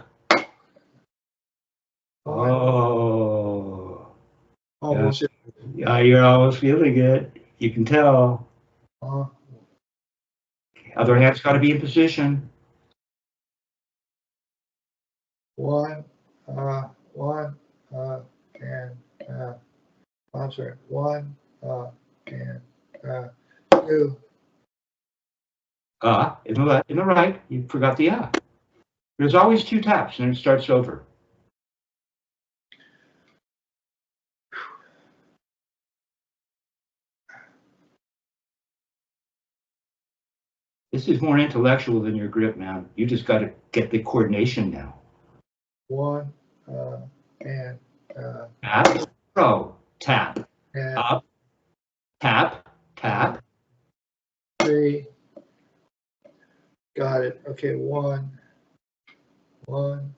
one. Oh. Almost. Yeah, you're almost feeling it. You can tell. Other hand's got to be in position. One, one, and I'm sorry, one, and two. In the right, you forgot the There's always two taps, and then it starts over. This is more intellectual than your grip, man. You just got to get the coordination now. One, and Tap, throw, tap, and up, tap, tap. three. Got it. Okay, one, and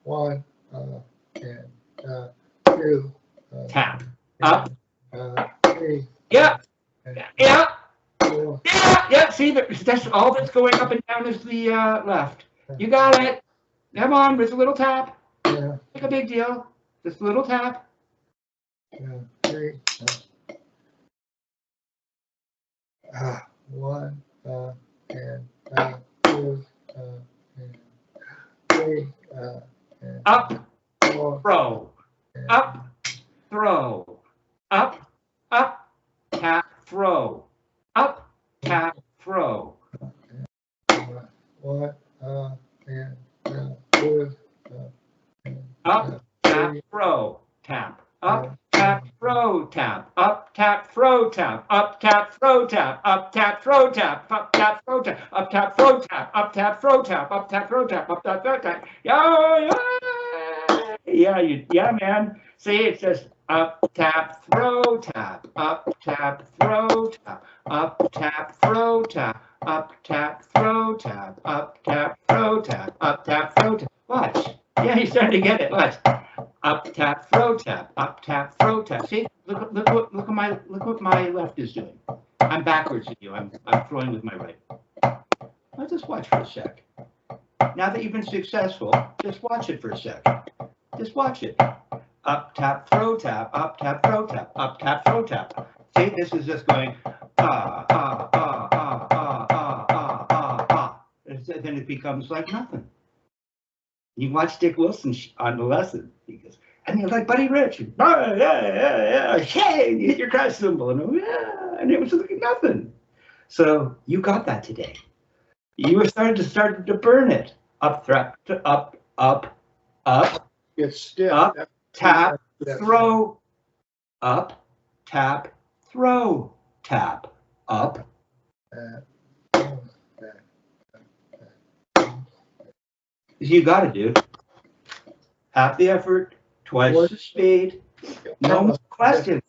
one, and two. Tap, up. Three. Yeah. And Yeah. four. Yeah. Yeah, see, that's all that's going up and down is the left. You got it. Come on, with a little tap. Yeah. Make a big deal. Just a little tap. Yeah. 3. 1. And 2. And 3. And Up, 4. throw. Up, throw. Up, up, tap, throw. Up, tap, throw. 1. And 2. Up, tap, throw, tap. Up, tap, throw, tap. Up, tap, throw, tap. Up, tap, throw, tap. Up, tap, throw, tap. Up, tap, throw, tap. Up, tap, throw, tap. Up, tap, throw, tap. Up, tap, throw, tap. Up, tap, throw, tap. Yeah, man. See, it's just up, tap, throw, tap. Up, tap, throw, tap. Up, tap, throw, tap. Up, tap, throw, tap. Up, tap, throw, tap. Up, tap, throw, tap. Watch. Yeah, he's starting to get it. Watch. Up, tap, throw, tap. Up, tap, throw, tap. See, look what my left is doing. I'm backwards at you. I'm throwing with my right. Now just watch for a sec. Now that you've been successful, just watch it for a sec. Just watch it. Up, tap, throw, tap. Up, tap, throw, tap. Up, tap, throw, tap. See, this is just going and then it becomes like nothing. You watch Dick Wilson on the lesson. He goes, and you're like Buddy Rich. Hey, you hit your crash cymbal. And it was like nothing. So you got that today. You were starting to burn it. Up, up. It's stiff. Up, tap, throw. Up, tap, throw, tap. Up. You got it, dude. Half the effort, twice the speed. No more questions.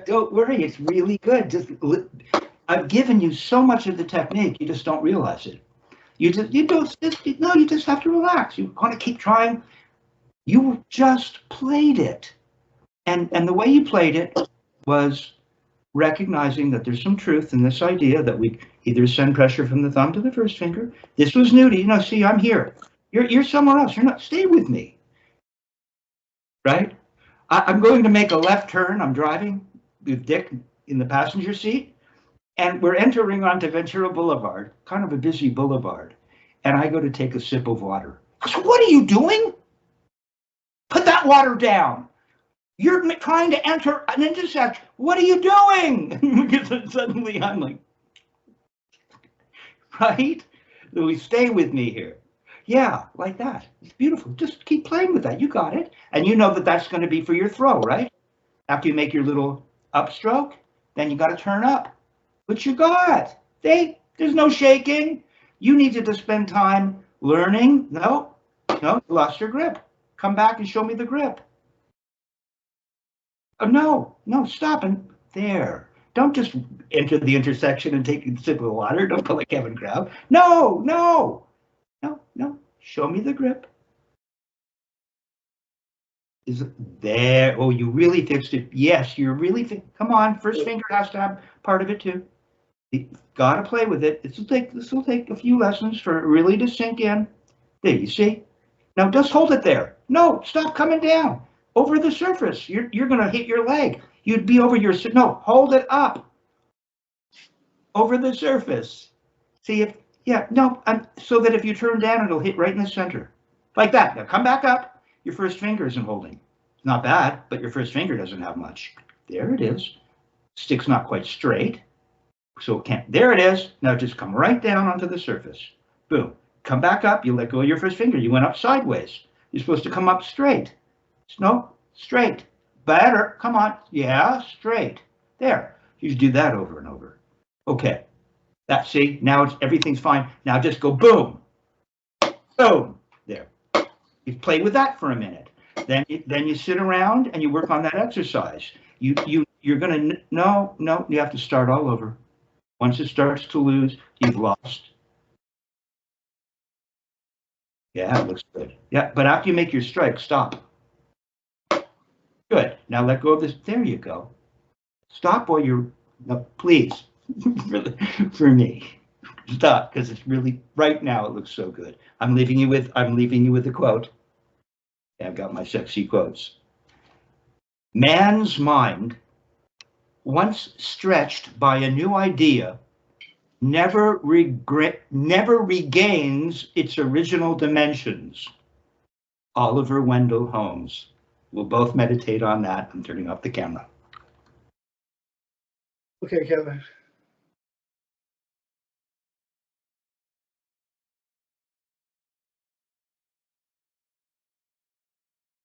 Don't worry, it's really good. I've given you so much of the technique, you just don't realize it. You just have to relax. You want to keep trying. You just played it, and the way you played it was recognizing that there's some truth in this idea that we either send pressure from the thumb to the first finger. This was new to you. See, I'm here. You're somewhere else. You're not. Stay with me. Right? I'm going to make a left turn. I'm driving with Dick in the passenger seat, and we're entering onto Ventura Boulevard, kind of a busy boulevard. And I go to take a sip of water. So what are you doing? Put that water down. You're trying to enter an intersection. What are you doing? Because suddenly I'm like, right? So we stay with me here. Yeah, like that. It's beautiful. Just keep playing with that. You got it. And you know that that's going to be for your throw, right? After you make your little upstroke, then you got to turn up. What you got? There's no shaking. You needed to spend time learning. No, you lost your grip. Come back and show me the grip. Oh, no, stop. And there. Don't just enter the intersection and take a sip of water. Don't pull a Kevin Crabb. No. Show me the grip. Is it there? Oh, you really fixed it. Yes, you're really come on. First finger has to have part of it too. You gotta play with it. This will take a few lessons for it really to sink in. There, you see? Now just hold it there. No, stop coming down. Over the surface. You're gonna hit your leg. You'd be over your no, hold it up. Over the surface. See if so that if you turn down, it'll hit right in the center. Like that. Now come back up. Your first finger isn't holding. It's not bad, but your first finger doesn't have much. There it is. Stick's not quite straight. So it can't. There it is. Now just come right down onto the surface. Boom. Come back up. You let go of your first finger. You went up sideways. You're supposed to come up straight. No, straight. Better. Come on. Yeah, straight. There. You do that over and over. Okay. See, now everything's fine. Now just go boom. Boom. There. You play with that for a minute. Then you sit around and you work on that exercise. You're gonna no, you have to start all over. Once it starts to lose, you've lost. Yeah, it looks good. Yeah, but after you make your strike, stop. Good. Now let go of this. There you go. Stop while you're, no, please. for me. Stop, because it's really, right now it looks so good. I'm leaving you with a quote. I've got my sexy quotes. Man's mind, once stretched by a new idea, never regains its original dimensions. Oliver Wendell Holmes. We'll both meditate on that. I'm turning off the camera. Okay, Kevin.